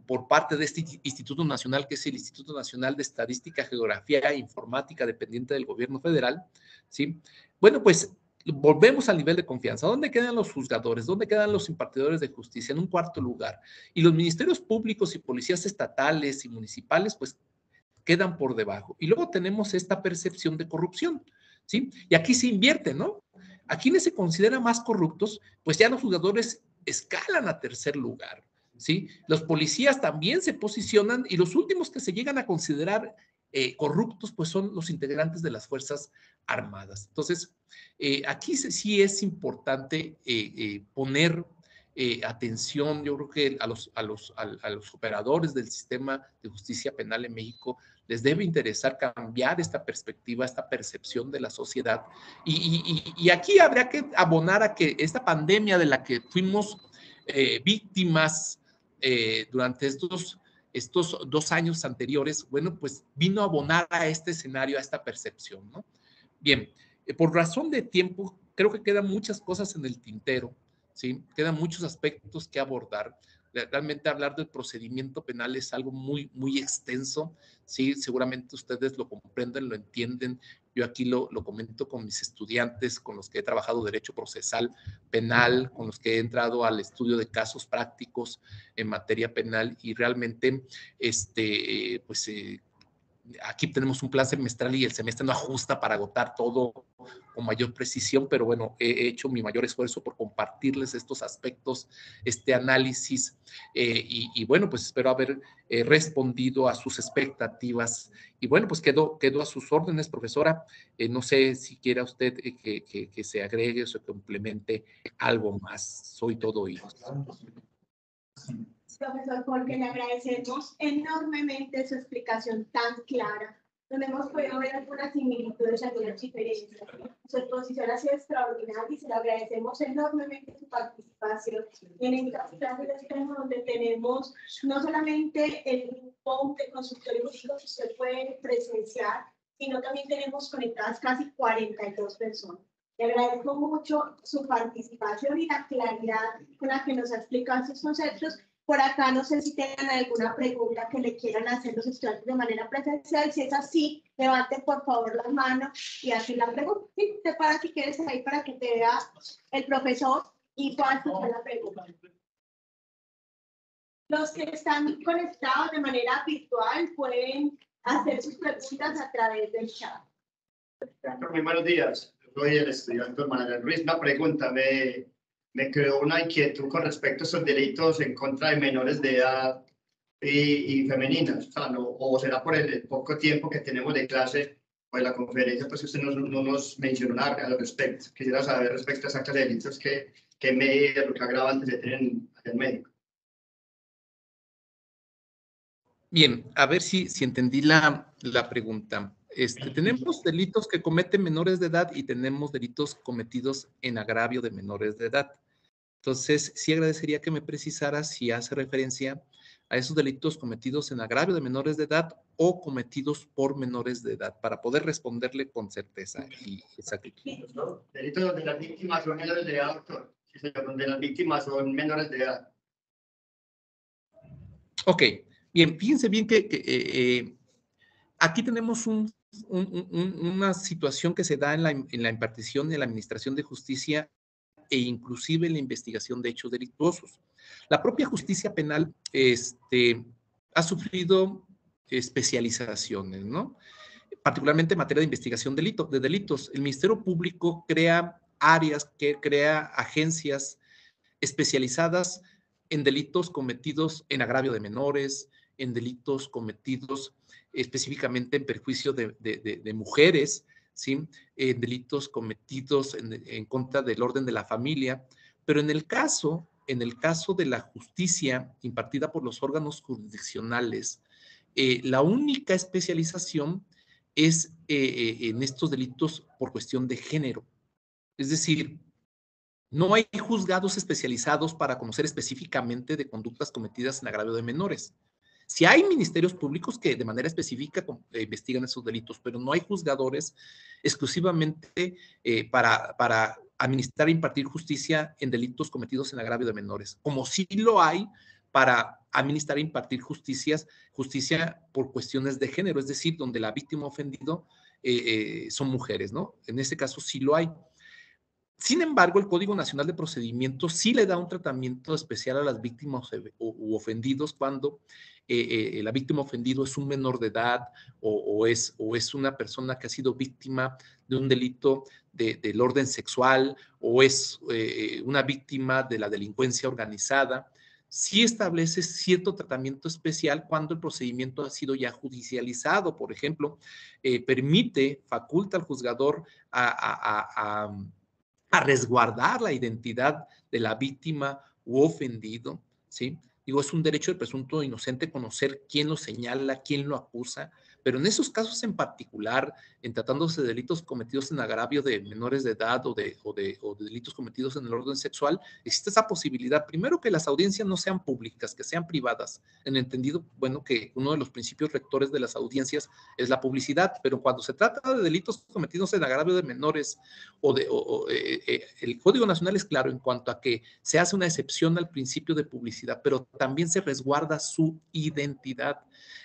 por parte de este Instituto Nacional, que es el Instituto Nacional de Estadística, Geografía e Informática, dependiente del gobierno federal, ¿sí? Bueno, pues volvemos al nivel de confianza. ¿Dónde quedan los juzgadores? ¿Dónde quedan los impartidores de justicia? En un cuarto lugar. Y los ministerios públicos y policías estatales y municipales, pues quedan por debajo. Y luego tenemos esta percepción de corrupción, ¿sí? Y aquí se invierte, ¿no? A quienes se consideran más corruptos, pues ya los jugadores escalan a tercer lugar, ¿sí? Los policías también se posicionan y los últimos que se llegan a considerar corruptos, pues son los integrantes de las Fuerzas Armadas. Entonces, aquí sí es importante poner atención, yo creo que a los operadores del sistema de justicia penal en México les debe interesar cambiar esta perspectiva, esta percepción de la sociedad. Y aquí habría que abonar a que esta pandemia de la que fuimos víctimas durante estos 2 años anteriores, bueno, pues vino a abonar a este escenario, a esta percepción, ¿no? Bien, por razón de tiempo, creo que quedan muchas cosas en el tintero, ¿sí? Quedan muchos aspectos que abordar. Realmente hablar del procedimiento penal es algo muy, muy extenso, ¿sí? Seguramente ustedes lo comprenden, lo entienden. Yo aquí lo comento con mis estudiantes, con los que he trabajado derecho procesal penal, con los que he entrado al estudio de casos prácticos en materia penal y realmente, pues aquí tenemos un plan semestral y el semestre no ajusta para agotar todo con mayor precisión, pero bueno, he hecho mi mayor esfuerzo por compartirles estos aspectos, este análisis, y bueno, pues espero haber respondido a sus expectativas. Y bueno, pues quedo a sus órdenes, profesora. No sé si quiera usted que se agregue o se complemente algo más. Soy todo oídos. Profesor Jorge, le agradecemos enormemente su explicación tan clara, donde hemos podido ver algunas similitudes, algunas diferencias. Su exposición ha sido extraordinaria y se le agradecemos enormemente su participación en estas clases donde tenemos no solamente el grupo de consultores jurídicos que usted puede presenciar, sino también tenemos conectadas casi 42 personas. Le agradezco mucho su participación y la claridad con la que nos ha explicado sus conceptos. Por acá no sé si tengan alguna pregunta que le quieran hacer los estudiantes de manera presencial. Si es así, levanten por favor la mano y hacen la pregunta. Sí, te paras si quieres ahí para que te vea el profesor y puedas hacer la pregunta. Los que están conectados de manera virtual pueden hacer sus preguntas a través del chat. Muy buenos días. Soy el estudiante Manuel Ruiz. Una pregunta. Me creó una inquietud con respecto a esos delitos en contra de menores de edad y femeninas. O sea, o será por el poco tiempo que tenemos de clase o de la conferencia, pues usted no nos mencionó nada al respecto. Quisiera saber respecto a esa clase de delitos qué medidas o qué agravantes se tienen en México. Bien, a ver si entendí la pregunta. Tenemos delitos que cometen menores de edad y tenemos delitos cometidos en agravio de menores de edad. Entonces, sí agradecería que me precisara si hace referencia a esos delitos cometidos en agravio de menores de edad o cometidos por menores de edad, para poder responderle con certeza y exactitud. Delitos donde las víctimas son menores de edad, doctor. Sí, señor, donde las víctimas son menores de edad. Ok, bien, fíjense bien que aquí tenemos una situación que se da en la impartición y en la administración de justicia e inclusive en la investigación de hechos delictuosos. La propia justicia penal ha sufrido especializaciones, ¿no? Particularmente en materia de investigación de delitos. El Ministerio Público crea áreas, crea agencias especializadas en delitos cometidos en agravio de menores, en delitos cometidos específicamente en perjuicio de mujeres, ¿sí? Delitos cometidos en contra del orden de la familia, pero en el caso de la justicia impartida por los órganos jurisdiccionales, la única especialización es en estos delitos por cuestión de género. Es decir, no hay juzgados especializados para conocer específicamente de conductas cometidas en agravio de menores. Sí hay ministerios públicos que de manera específica investigan esos delitos, pero no hay juzgadores exclusivamente para administrar e impartir justicia en delitos cometidos en agravio de menores, como sí lo hay para administrar e impartir justicia por cuestiones de género, es decir, donde la víctima ofendido son mujeres, ¿no? En ese caso sí lo hay. Sin embargo, el Código Nacional de Procedimientos sí le da un tratamiento especial a las víctimas u ofendidos cuando la víctima ofendido es un menor de edad o es una persona que ha sido víctima de un delito del orden sexual o es una víctima de la delincuencia organizada. Sí establece cierto tratamiento especial cuando el procedimiento ha sido ya judicializado. Por ejemplo, faculta al juzgador a resguardar la identidad de la víctima u ofendido, ¿sí? Digo, es un derecho del presunto inocente conocer quién lo señala, quién lo acusa, pero en esos casos en particular, en tratándose de delitos cometidos en agravio de menores de edad o de delitos cometidos en el orden sexual, existe esa posibilidad, primero, que las audiencias no sean públicas, que sean privadas, en el entendido, bueno, que uno de los principios rectores de las audiencias es la publicidad, pero cuando se trata de delitos cometidos en agravio de menores el Código Nacional es claro en cuanto a que se hace una excepción al principio de publicidad, pero también se resguarda su identidad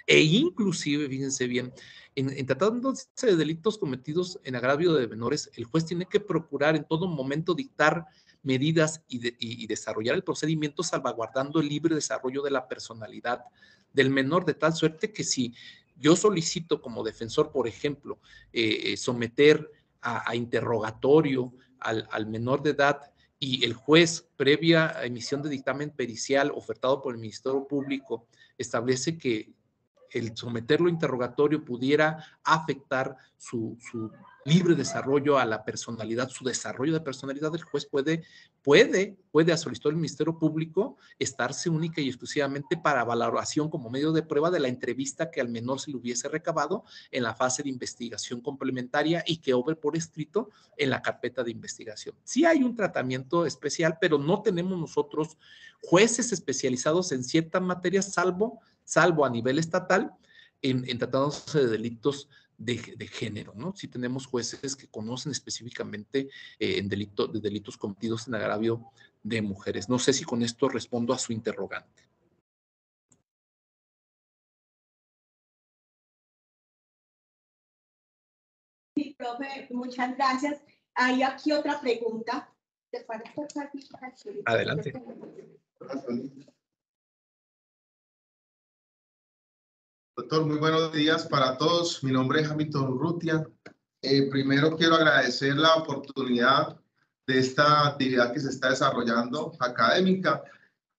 e inclusive, fíjense bien, en tratándose de delitos cometidos en agravio de menores, el juez tiene que procurar en todo momento dictar medidas y desarrollar el procedimiento salvaguardando el libre desarrollo de la personalidad del menor, de tal suerte que si yo solicito como defensor, por ejemplo, someter a interrogatorio al menor de edad y el juez, previa emisión de dictamen pericial ofertado por el Ministerio Público, establece que el someterlo a interrogatorio pudiera afectar su libre desarrollo a la personalidad, su desarrollo de personalidad, el juez puede a solicitar el Ministerio Público estarse única y exclusivamente para valoración como medio de prueba de la entrevista que al menor se le hubiese recabado en la fase de investigación complementaria y que obre por escrito en la carpeta de investigación. Sí hay un tratamiento especial, pero no tenemos nosotros jueces especializados en ciertas materias, salvo a nivel estatal, en tratándose de delitos de género, ¿no? Sí tenemos jueces que conocen específicamente de delitos cometidos en agravio de mujeres. No sé si con esto respondo a su interrogante. Sí, profe, muchas gracias. Hay aquí otra pregunta. Adelante. Doctor, muy buenos días para todos. Mi nombre es Hamilton Urrutia. Primero quiero agradecer la oportunidad de esta actividad que se está desarrollando académica.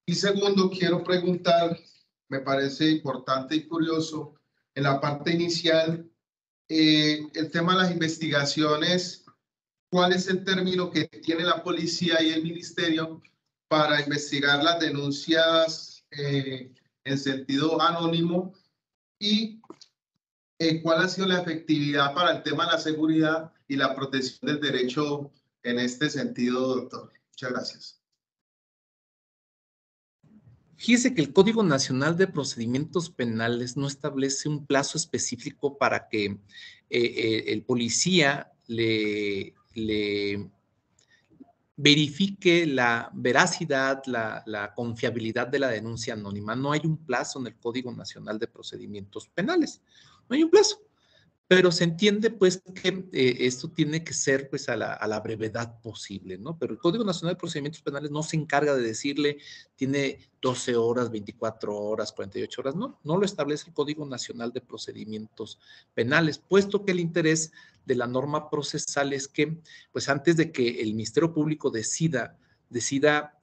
Y segundo, quiero preguntar, me parece importante y curioso, en la parte inicial, el tema de las investigaciones, ¿cuál es el término que tiene la policía y el ministerio para investigar las denuncias en sentido anónimo? Y ¿cuál ha sido la efectividad para el tema de la seguridad y la protección del derecho en este sentido, doctor? Muchas gracias. Fíjese que el Código Nacional de Procedimientos Penales no establece un plazo específico para que el policía le verifique la veracidad, la confiabilidad de la denuncia anónima. No hay un plazo en el Código Nacional de Procedimientos Penales. No hay un plazo. Pero se entiende pues que esto tiene que ser pues a la brevedad posible, ¿no? Pero el Código Nacional de Procedimientos Penales no se encarga de decirle tiene 12 horas, 24 horas, 48 horas, no lo establece el Código Nacional de Procedimientos Penales, puesto que el interés de la norma procesal es que pues antes de que el Ministerio Público decida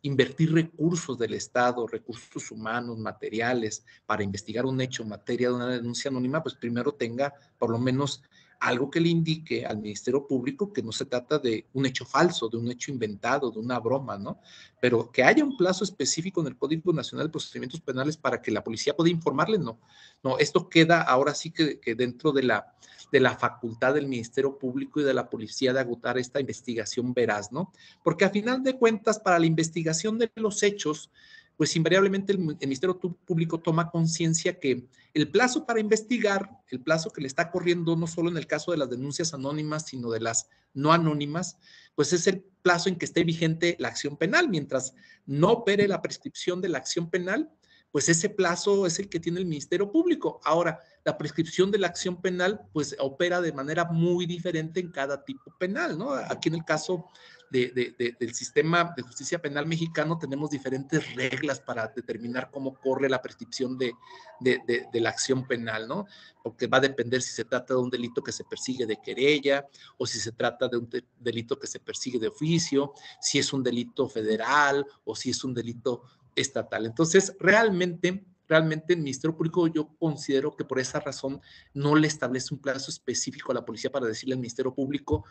invertir recursos del Estado, recursos humanos, materiales, para investigar un hecho en materia de una denuncia anónima, pues primero tenga por lo menos algo que le indique al Ministerio Público que no se trata de un hecho falso, de un hecho inventado, de una broma, ¿no? Pero que haya un plazo específico en el Código Nacional de Procedimientos Penales para que la policía pueda informarle, no. No, esto queda ahora sí que dentro de la facultad del Ministerio Público y de la policía de agotar esta investigación veraz, ¿no? Porque a final de cuentas, para la investigación de los hechos, pues invariablemente el Ministerio Público toma conciencia que el plazo para investigar, el plazo que le está corriendo no solo en el caso de las denuncias anónimas, sino de las no anónimas, pues es el plazo en que esté vigente la acción penal. Mientras no opere la prescripción de la acción penal, pues ese plazo es el que tiene el Ministerio Público. Ahora, la prescripción de la acción penal, pues opera de manera muy diferente en cada tipo penal, ¿no? Aquí en el caso del sistema de justicia penal mexicano tenemos diferentes reglas para determinar cómo corre la prescripción de la acción penal, ¿no? Porque va a depender si se trata de un delito que se persigue de querella o si se trata de un delito que se persigue de oficio, si es un delito federal o si es un delito estatal. Entonces, realmente el Ministerio Público, yo considero que por esa razón no le establece un plazo específico a la policía para decirle al Ministerio Público,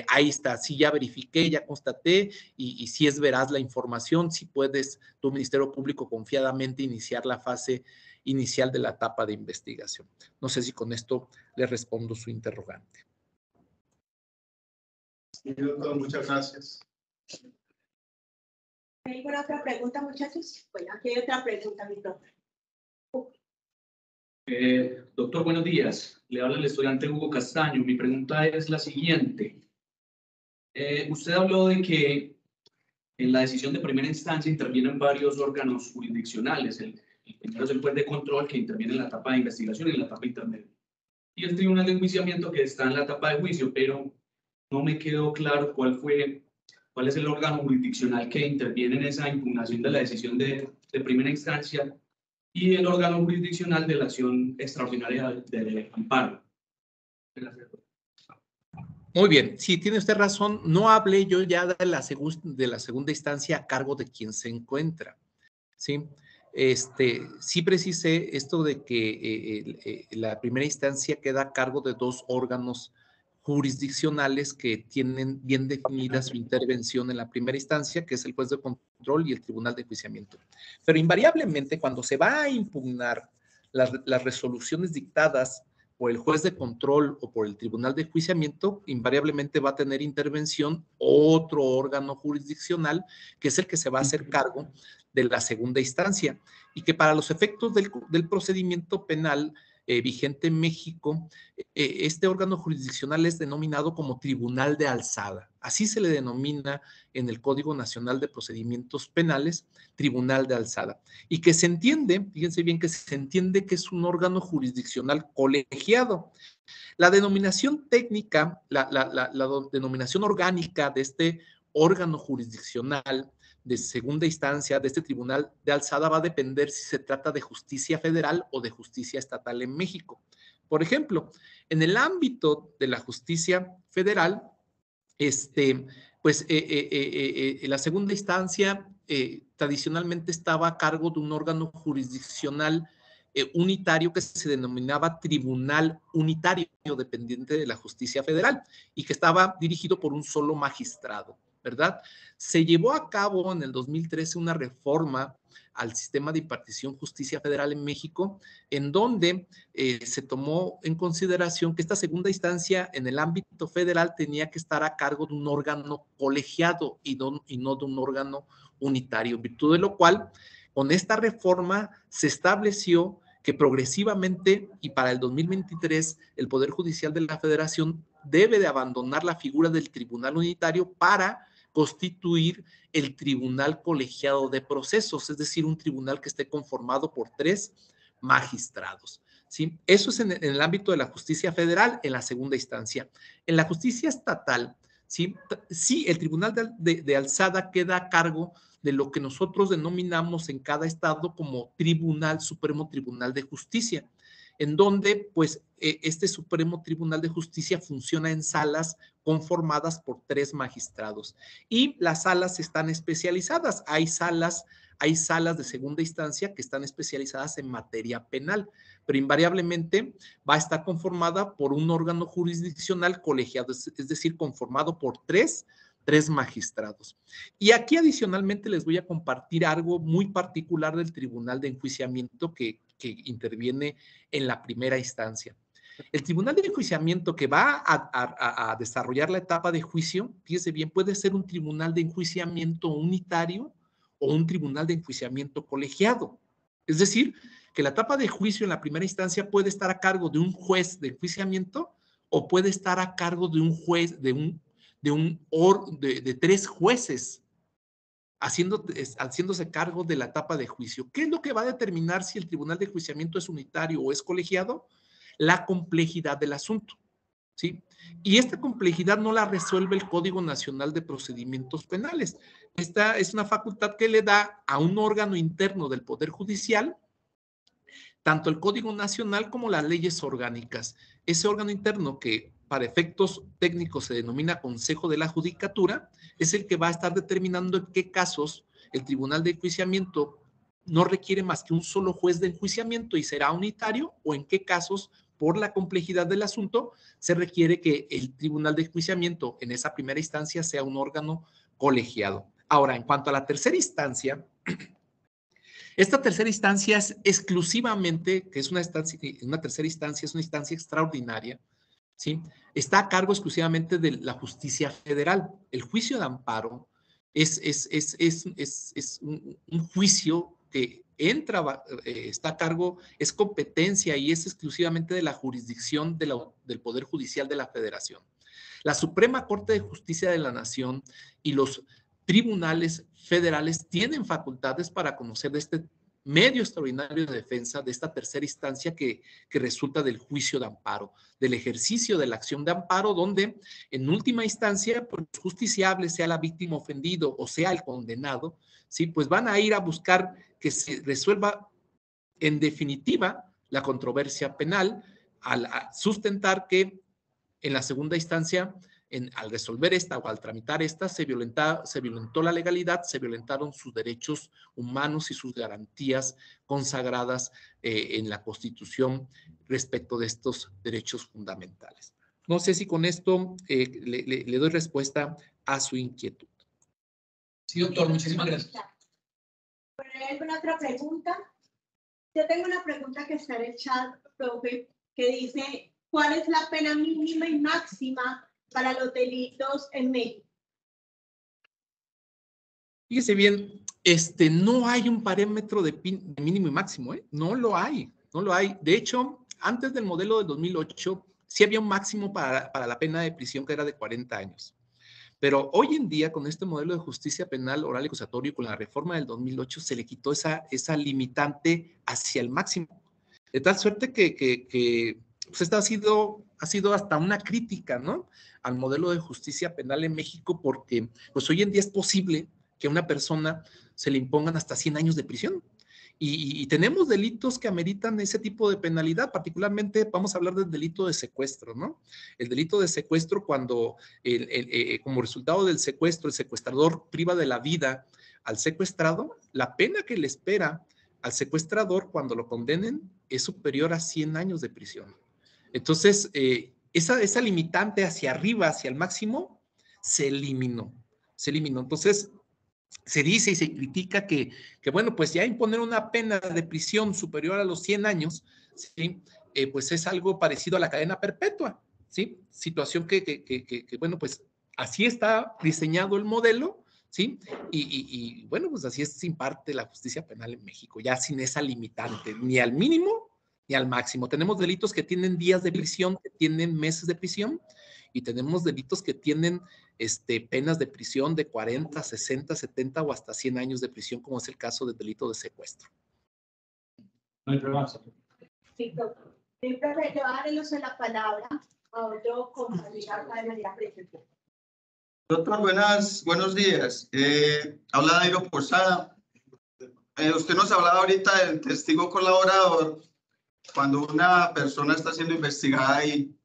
ahí está, sí ya verifiqué, ya constaté, y si es veraz la información, si puedes tu Ministerio Público confiadamente iniciar la fase inicial de la etapa de investigación. No sé si con esto le respondo su interrogante. Sí, doctor, muchas gracias. ¿Hay alguna otra pregunta, muchachos? Bueno, aquí hay otra pregunta, mi profe. Doctor, buenos días. Le habla el estudiante Hugo Castaño. Mi pregunta es la siguiente. Usted habló de que en la decisión de primera instancia intervienen varios órganos jurisdiccionales. El primero es el juez de control, que interviene en la etapa de investigación y en la etapa intermedia. Y el tribunal de enjuiciamiento, que está en la etapa de juicio, pero no me quedó claro cuál es el órgano jurisdiccional que interviene en esa impugnación de la decisión de primera instancia y el órgano jurisdiccional de la acción extraordinaria de amparo. Muy bien, sí, tiene usted razón. No hablé yo ya de la segunda instancia a cargo de quien se encuentra, ¿sí? Sí precisé esto de que la primera instancia queda a cargo de dos órganos jurisdiccionales que tienen bien definida su intervención en la primera instancia, que es el juez de control y el tribunal de enjuiciamiento. Pero invariablemente, cuando se va a impugnar las resoluciones dictadas por el juez de control o por el tribunal de enjuiciamiento, invariablemente va a tener intervención otro órgano jurisdiccional, que es el que se va a hacer cargo de la segunda instancia, y que para los efectos del procedimiento penal vigente en México, este órgano jurisdiccional es denominado como Tribunal de Alzada. Así se le denomina en el Código Nacional de Procedimientos Penales, Tribunal de Alzada. Y que se entiende, fíjense bien, que se entiende que es un órgano jurisdiccional colegiado. La denominación técnica, la denominación orgánica de este órgano jurisdiccional de segunda instancia, de este tribunal de alzada, va a depender si se trata de justicia federal o de justicia estatal en México. Por ejemplo, en el ámbito de la justicia federal, la segunda instancia tradicionalmente estaba a cargo de un órgano jurisdiccional unitario que se denominaba Tribunal Unitario, dependiente de la justicia federal, y que estaba dirigido por un solo magistrado, ¿verdad? Se llevó a cabo en el 2013 una reforma al sistema de impartición justicia federal en México, en donde se tomó en consideración que esta segunda instancia en el ámbito federal tenía que estar a cargo de un órgano colegiado y no de un órgano unitario, en virtud de lo cual, con esta reforma se estableció que progresivamente y para el 2023 el Poder Judicial de la Federación debe de abandonar la figura del tribunal unitario para constituir el tribunal colegiado de procesos, es decir, un tribunal que esté conformado por 3 magistrados. ¿Sí? Eso es en el ámbito de la justicia federal, en la segunda instancia. En la justicia estatal, sí, el tribunal de alzada queda a cargo de lo que nosotros denominamos en cada estado como Supremo Tribunal de Justicia, en donde pues este Supremo Tribunal de Justicia funciona en salas conformadas por 3 magistrados y las salas están especializadas. Hay salas de segunda instancia que están especializadas en materia penal, pero invariablemente va a estar conformada por un órgano jurisdiccional colegiado, es decir, conformado por 3 magistrados. Y aquí adicionalmente les voy a compartir algo muy particular del Tribunal de Enjuiciamiento que interviene en la primera instancia. El Tribunal de Enjuiciamiento que va a desarrollar la etapa de juicio, fíjese bien, puede ser un tribunal de enjuiciamiento unitario o un tribunal de enjuiciamiento colegiado. Es decir, que la etapa de juicio en la primera instancia puede estar a cargo de un juez de enjuiciamiento o puede estar a cargo de un juez, de 3 jueces haciéndose cargo de la etapa de juicio. ¿Qué es lo que va a determinar si el tribunal de enjuiciamiento es unitario o es colegiado? La complejidad del asunto, ¿sí? Y esta complejidad no la resuelve el Código Nacional de Procedimientos Penales. Esta es una facultad que le da a un órgano interno del Poder Judicial tanto el Código Nacional como las leyes orgánicas. Ese órgano interno que para efectos técnicos se denomina Consejo de la Judicatura, es el que va a estar determinando en qué casos el Tribunal de Enjuiciamiento no requiere más que un solo juez de enjuiciamiento y será unitario, o en qué casos, por la complejidad del asunto, se requiere que el Tribunal de Enjuiciamiento en esa primera instancia sea un órgano colegiado. Ahora, en cuanto a la tercera instancia, esta tercera instancia es exclusivamente, que es una tercera instancia, es una instancia extraordinaria, ¿sí? Está a cargo exclusivamente de la justicia federal. El juicio de amparo es un juicio que está a cargo, es competencia y es exclusivamente de la jurisdicción del Poder Judicial de la Federación. La Suprema Corte de Justicia de la Nación y los tribunales federales tienen facultades para conocer de este medio extraordinario de defensa, de esta tercera instancia que resulta del juicio de amparo, del ejercicio de la acción de amparo, donde en última instancia, pues justiciable, sea la víctima ofendido o sea el condenado, ¿sí? Pues van a ir a buscar que se resuelva en definitiva la controversia penal al sustentar que en la segunda instancia, al resolver esta o al tramitar esta, se violentó la legalidad, se violentaron sus derechos humanos y sus garantías consagradas en la Constitución respecto de estos derechos fundamentales. No sé si con esto le doy respuesta a su inquietud. Sí, doctor, muchísimas gracias. ¿Hay alguna otra pregunta? Yo tengo una pregunta que está en el chat, profe, que dice, ¿cuál es la pena mínima y máxima para los delitos en México? Fíjese bien, no hay un parámetro de mínimo y máximo, ¿eh? No lo hay, no lo hay. De hecho, antes del modelo del 2008, sí había un máximo para la pena de prisión que era de 40 años. Pero hoy en día, con este modelo de justicia penal oral y acusatorio, con la reforma del 2008, se le quitó esa limitante hacia el máximo. De tal suerte que pues esta ha sido hasta una crítica, ¿no?, al modelo de justicia penal en México, porque pues hoy en día es posible que a una persona se le impongan hasta 100 años de prisión. Y tenemos delitos que ameritan ese tipo de penalidad, particularmente vamos a hablar del delito de secuestro, ¿no? El delito de secuestro, cuando como resultado del secuestro, el secuestrador priva de la vida al secuestrado, la pena que le espera al secuestrador cuando lo condenen es superior a 100 años de prisión. Entonces, esa limitante hacia arriba, hacia el máximo, se eliminó. Entonces, se dice y se critica que bueno, pues ya imponer una pena de prisión superior a los 100 años, ¿sí? Pues es algo parecido a la cadena perpetua, ¿sí? Situación que bueno, pues así está diseñado el modelo, ¿sí? Y bueno, pues así es sin parte la justicia penal en México, ya sin esa limitante, ni al mínimo ni al máximo. Tenemos delitos que tienen días de prisión, que tienen meses de prisión, y tenemos delitos que tienen penas de prisión de 40, 60, 70 o hasta 100 años de prisión, como es el caso del delito de secuestro. No hay problema. Sí, doctor. Siempre le voy a dar el uso de la palabra a otro compañero de manera presente. Doctor, buenos días. Habla Dairo Posada. Usted nos hablaba ahorita del testigo colaborador. Cuando una persona está siendo investigada y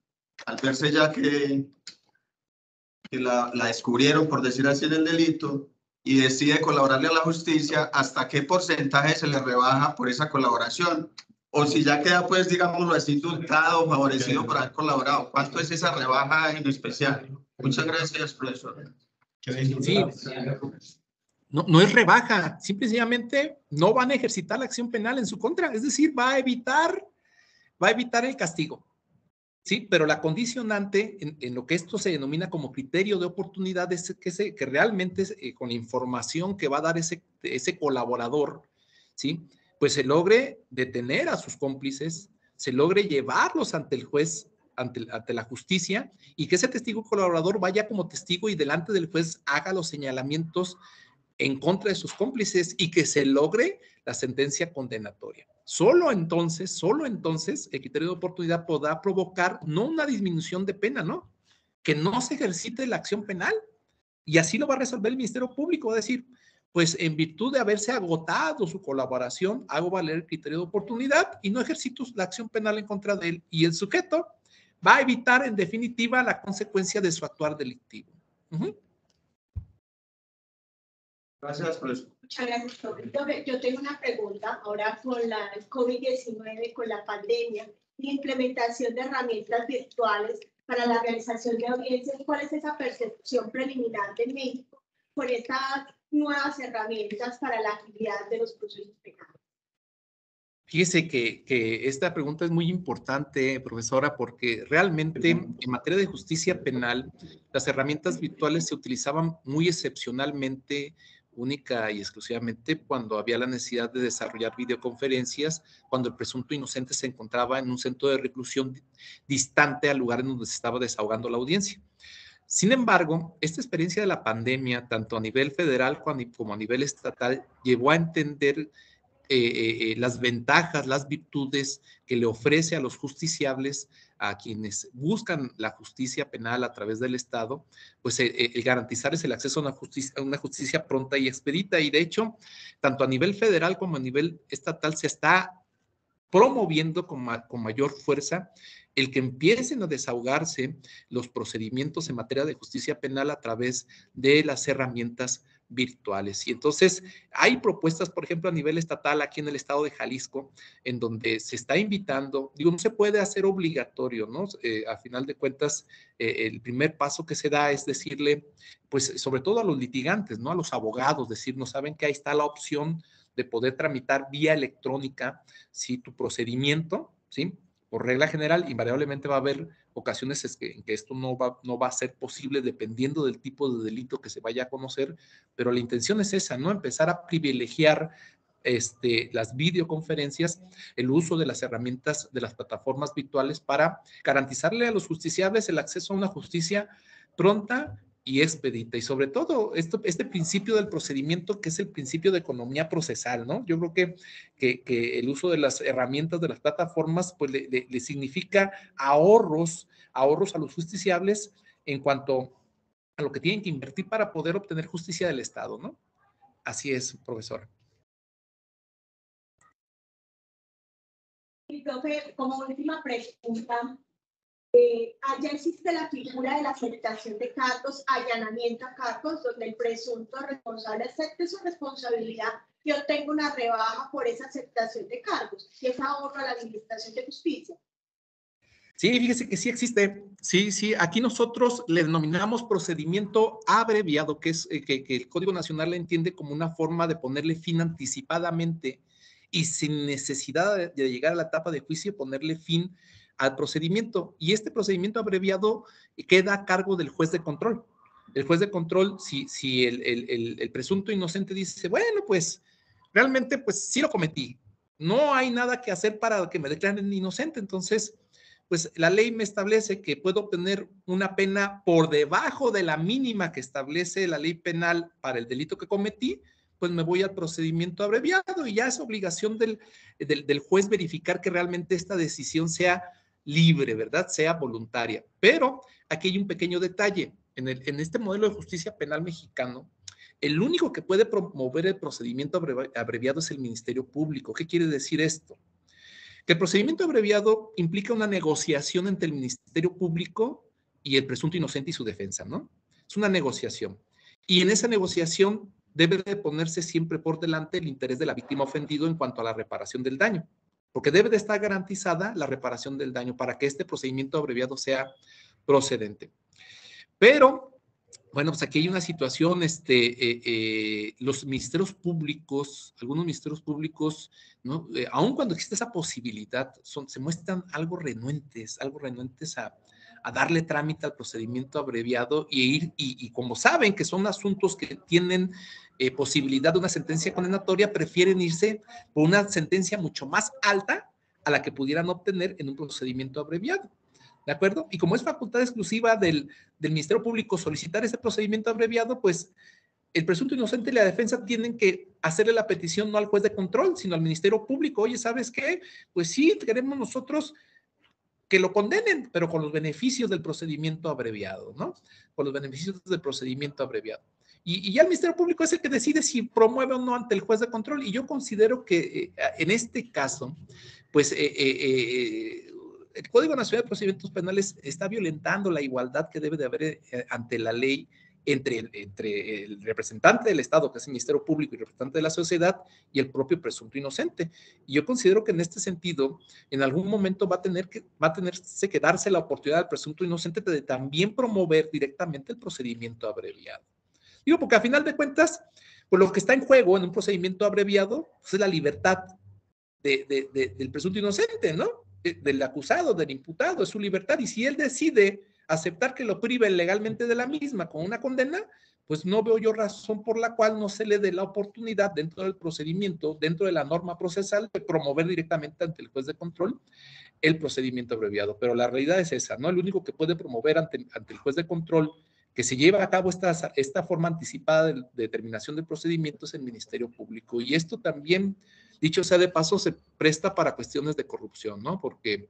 al verse ya que la descubrieron, por decir así, en el delito, y decide colaborarle a la justicia, ¿hasta qué porcentaje se le rebaja por esa colaboración? O si ya queda, pues, digámoslo así, indultado o favorecido por haber colaborado. ¿Cuánto es esa rebaja en especial? Muchas gracias, profesor. Sí, no es rebaja, simplemente no van a ejercitar la acción penal en su contra, es decir, va a evitar el castigo. Sí, pero la condicionante en lo que esto se denomina como criterio de oportunidad es que realmente con la información que va a dar ese colaborador, ¿sí?, pues se logre detener a sus cómplices, se logre llevarlos ante el juez, ante la justicia, y que ese testigo colaborador vaya como testigo y delante del juez haga los señalamientos en contra de sus cómplices y que se logre la sentencia condenatoria. Solo entonces, el criterio de oportunidad podrá provocar no una disminución de pena, ¿no?, que no se ejercite la acción penal. Y así lo va a resolver el Ministerio Público, va a decir, pues en virtud de haberse agotado su colaboración, hago valer el criterio de oportunidad y no ejercito la acción penal en contra de él. Y el sujeto va a evitar, en definitiva, la consecuencia de su actuar delictivo. Gracias, profesor. Muchas gracias, profe. Yo tengo una pregunta ahora con la COVID-19, con la pandemia y implementación de herramientas virtuales para la realización de audiencias. ¿Cuál es esa percepción preliminar de México por estas nuevas herramientas para la agilidad de los procesos penales? Fíjese que esta pregunta es muy importante, profesora, porque realmente en materia de justicia penal, las herramientas virtuales se utilizaban muy excepcionalmente, única y exclusivamente cuando había la necesidad de desarrollar videoconferencias, cuando el presunto inocente se encontraba en un centro de reclusión distante al lugar en donde se estaba desahogando la audiencia. Sin embargo, esta experiencia de la pandemia, tanto a nivel federal como a nivel estatal, llevó a entender las ventajas, las virtudes que le ofrece a los justiciables, a quienes buscan la justicia penal a través del Estado, pues el garantizarles el acceso a una justicia pronta y expedita. Y de hecho, tanto a nivel federal como a nivel estatal se está promoviendo con mayor fuerza el que empiecen a desahogarse los procedimientos en materia de justicia penal a través de las herramientas virtuales. Y entonces hay propuestas, por ejemplo, a nivel estatal aquí en el estado de Jalisco, en donde se está invitando, digo, no se puede hacer obligatorio, ¿no? A final de cuentas, el primer paso que se da es decirle, pues, sobre todo a los litigantes, ¿no? A los abogados, decir, no saben que ahí está la opción de poder tramitar vía electrónica, ¿sí? Tu procedimiento, ¿sí? Por regla general, invariablemente va a haber ocasiones en que esto no va a ser posible dependiendo del tipo de delito que se vaya a conocer, pero la intención es esa, ¿no? Empezar a privilegiar las videoconferencias, el uso de las herramientas de las plataformas virtuales para garantizarle a los justiciables el acceso a una justicia pronta y expedita. Y sobre todo, este principio del procedimiento, que es el principio de economía procesal, ¿no? Yo creo que el uso de las herramientas de las plataformas, pues le significa ahorros a los justiciables en cuanto a lo que tienen que invertir para poder obtener justicia del Estado, ¿no? Así es, profesor. Y profe, como última pregunta, allá existe la figura de la aceptación de cargos, allanamiento a cargos, donde el presunto responsable acepte su responsabilidad y obtenga una rebaja por esa aceptación de cargos, y es ahorro a la administración de justicia. Sí, fíjese que sí existe. Sí, aquí nosotros le denominamos procedimiento abreviado, que es que el Código Nacional le entiende como una forma de ponerle fin anticipadamente y sin necesidad de llegar a la etapa de juicio, ponerle fin al procedimiento. Y este procedimiento abreviado queda a cargo del juez de control. El juez de control, si el presunto inocente dice, bueno, pues realmente pues sí lo cometí, no hay nada que hacer para que me declaren inocente, entonces pues la ley me establece que puedo obtener una pena por debajo de la mínima que establece la ley penal para el delito que cometí, pues me voy al procedimiento abreviado y ya es obligación del juez verificar que realmente esta decisión sea libre, ¿verdad? Sea voluntaria. Pero aquí hay un pequeño detalle. En este modelo de justicia penal mexicano, el único que puede promover el procedimiento abreviado es el Ministerio Público. ¿Qué quiere decir esto? Que el procedimiento abreviado implica una negociación entre el Ministerio Público y el presunto inocente y su defensa, ¿no? Es una negociación. Y en esa negociación debe de ponerse siempre por delante el interés de la víctima ofendido en cuanto a la reparación del daño, porque debe de estar garantizada la reparación del daño para que este procedimiento abreviado sea procedente. Pero bueno, pues aquí hay una situación, los ministerios públicos, algunos ministerios públicos, ¿no? Aun cuando existe esa posibilidad, se muestran algo renuentes a darle trámite al procedimiento abreviado y como saben que son asuntos que tienen posibilidad de una sentencia condenatoria, prefieren irse por una sentencia mucho más alta a la que pudieran obtener en un procedimiento abreviado. ¿De acuerdo? Y como es facultad exclusiva del Ministerio Público solicitar ese procedimiento abreviado, pues el presunto inocente y la defensa tienen que hacerle la petición no al juez de control, sino al Ministerio Público. Oye, ¿sabes qué? Pues sí, queremos nosotros que lo condenen, pero con los beneficios del procedimiento abreviado, ¿no? Con los beneficios del procedimiento abreviado. Y ya el Ministerio Público es el que decide si promueve o no ante el juez de control. Y yo considero que en este caso, pues el Código Nacional de Procedimientos Penales está violentando la igualdad que debe de haber ante la ley entre el representante del Estado, que es el Ministerio Público, y el representante de la sociedad, y el propio presunto inocente. Y yo considero que en este sentido, en algún momento va a tenerse que darse la oportunidad al presunto inocente de también promover directamente el procedimiento abreviado. Digo, porque a final de cuentas, pues lo que está en juego en un procedimiento abreviado pues es la libertad del presunto inocente, ¿no? Del acusado, del imputado, es su libertad. Y si él decide aceptar que lo prive legalmente de la misma con una condena, pues no veo yo razón por la cual no se le dé la oportunidad dentro del procedimiento, dentro de la norma procesal, de promover directamente ante el juez de control el procedimiento abreviado. Pero la realidad es esa, ¿no? El único que puede promover ante el juez de control que se lleva a cabo esta forma anticipada de determinación del procedimiento es el Ministerio Público. Y esto también, dicho sea de paso, se presta para cuestiones de corrupción, ¿no? Porque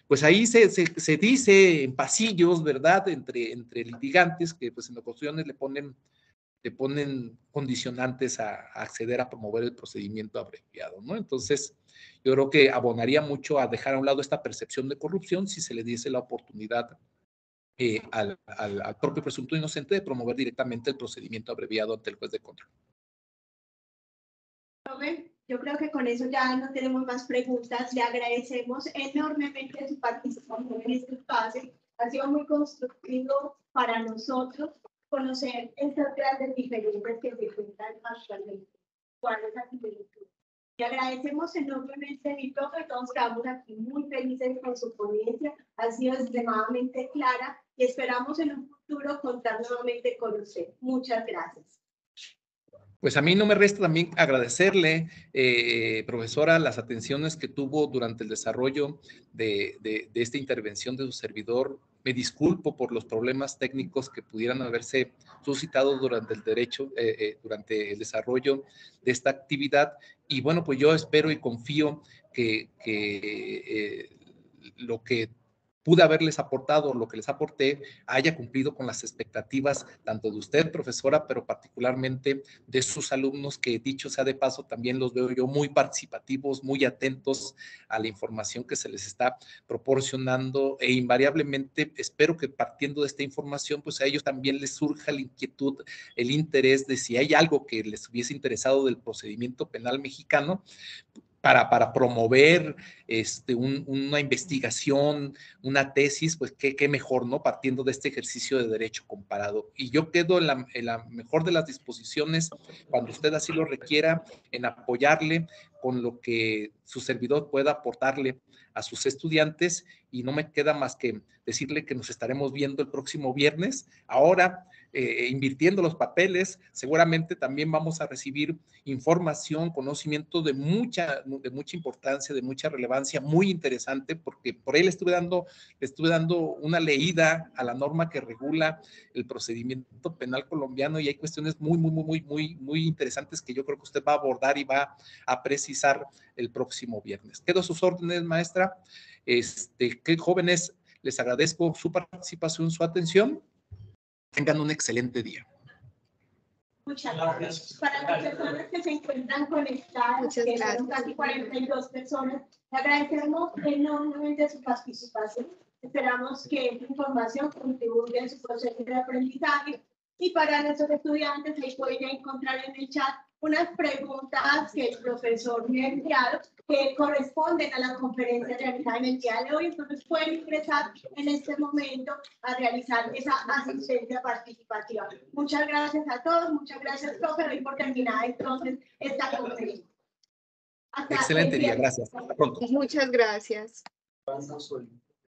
pues ahí se dice en pasillos, ¿verdad? Entre litigantes que pues en ocasiones le ponen te ponen condicionantes a acceder a promover el procedimiento abreviado, ¿no? Entonces, yo creo que abonaría mucho a dejar a un lado esta percepción de corrupción si se le diese la oportunidad al propio presunto inocente de promover directamente el procedimiento abreviado ante el juez de control. Yo creo que con eso ya no tenemos más preguntas. Le agradecemos enormemente su participación en este espacio. Ha sido muy constructivo para nosotros conocer estas grandes diferencias que se encuentran actualmente. ¿Cuál es la similitud? Le agradecemos enormemente, mi profe. Todos estamos aquí muy felices con su ponencia. Ha sido extremadamente clara y esperamos en un futuro contar nuevamente con usted. Muchas gracias. Pues a mí no me resta también agradecerle, profesora, las atenciones que tuvo durante el desarrollo de esta intervención de su servidor. Me disculpo por los problemas técnicos que pudieran haberse suscitado durante durante el desarrollo de esta actividad. Y bueno, pues yo espero y confío que lo que pude haberles aportado, lo que les aporté, haya cumplido con las expectativas tanto de usted, profesora, pero particularmente de sus alumnos, que dicho sea de paso, también los veo yo muy participativos, muy atentos a la información que se les está proporcionando, e invariablemente espero que partiendo de esta información, pues a ellos también les surja la inquietud, el interés de si hay algo que les hubiese interesado del procedimiento penal mexicano, para promover una investigación, una tesis, pues qué mejor, ¿no? Partiendo de este ejercicio de derecho comparado. Y yo quedo en la mejor de las disposiciones, cuando usted así lo requiera, en apoyarle con lo que su servidor pueda aportarle a sus estudiantes, y no me queda más que decirle que nos estaremos viendo el próximo viernes. Ahora, invirtiendo los papeles, seguramente también vamos a recibir información, conocimiento de mucha importancia, de mucha relevancia, muy interesante, porque por ahí le estuve dando una leída a la norma que regula el procedimiento penal colombiano, y hay cuestiones muy interesantes que yo creo que usted va a abordar y va a precisar el próximo viernes. Quedo a sus órdenes, maestra. Que jóvenes, les agradezco su participación, su atención. Tengan un excelente día. Muchas gracias. Para las personas que se encuentran conectadas, que son casi 42 personas, le agradecemos enormemente su participación. Esperamos que esta información contribuya en su proceso de aprendizaje. Y para nuestros estudiantes, ahí pueden encontrar en el chat unas preguntas que el profesor me ha enviado, que corresponden a la conferencia realizada en el día de hoy. Entonces pueden ingresar en este momento a realizar esa asistencia participativa. Muchas gracias a todos, muchas gracias, profe. Doy por terminada entonces esta conferencia. Excelente día, gracias. Hasta pronto. Muchas gracias.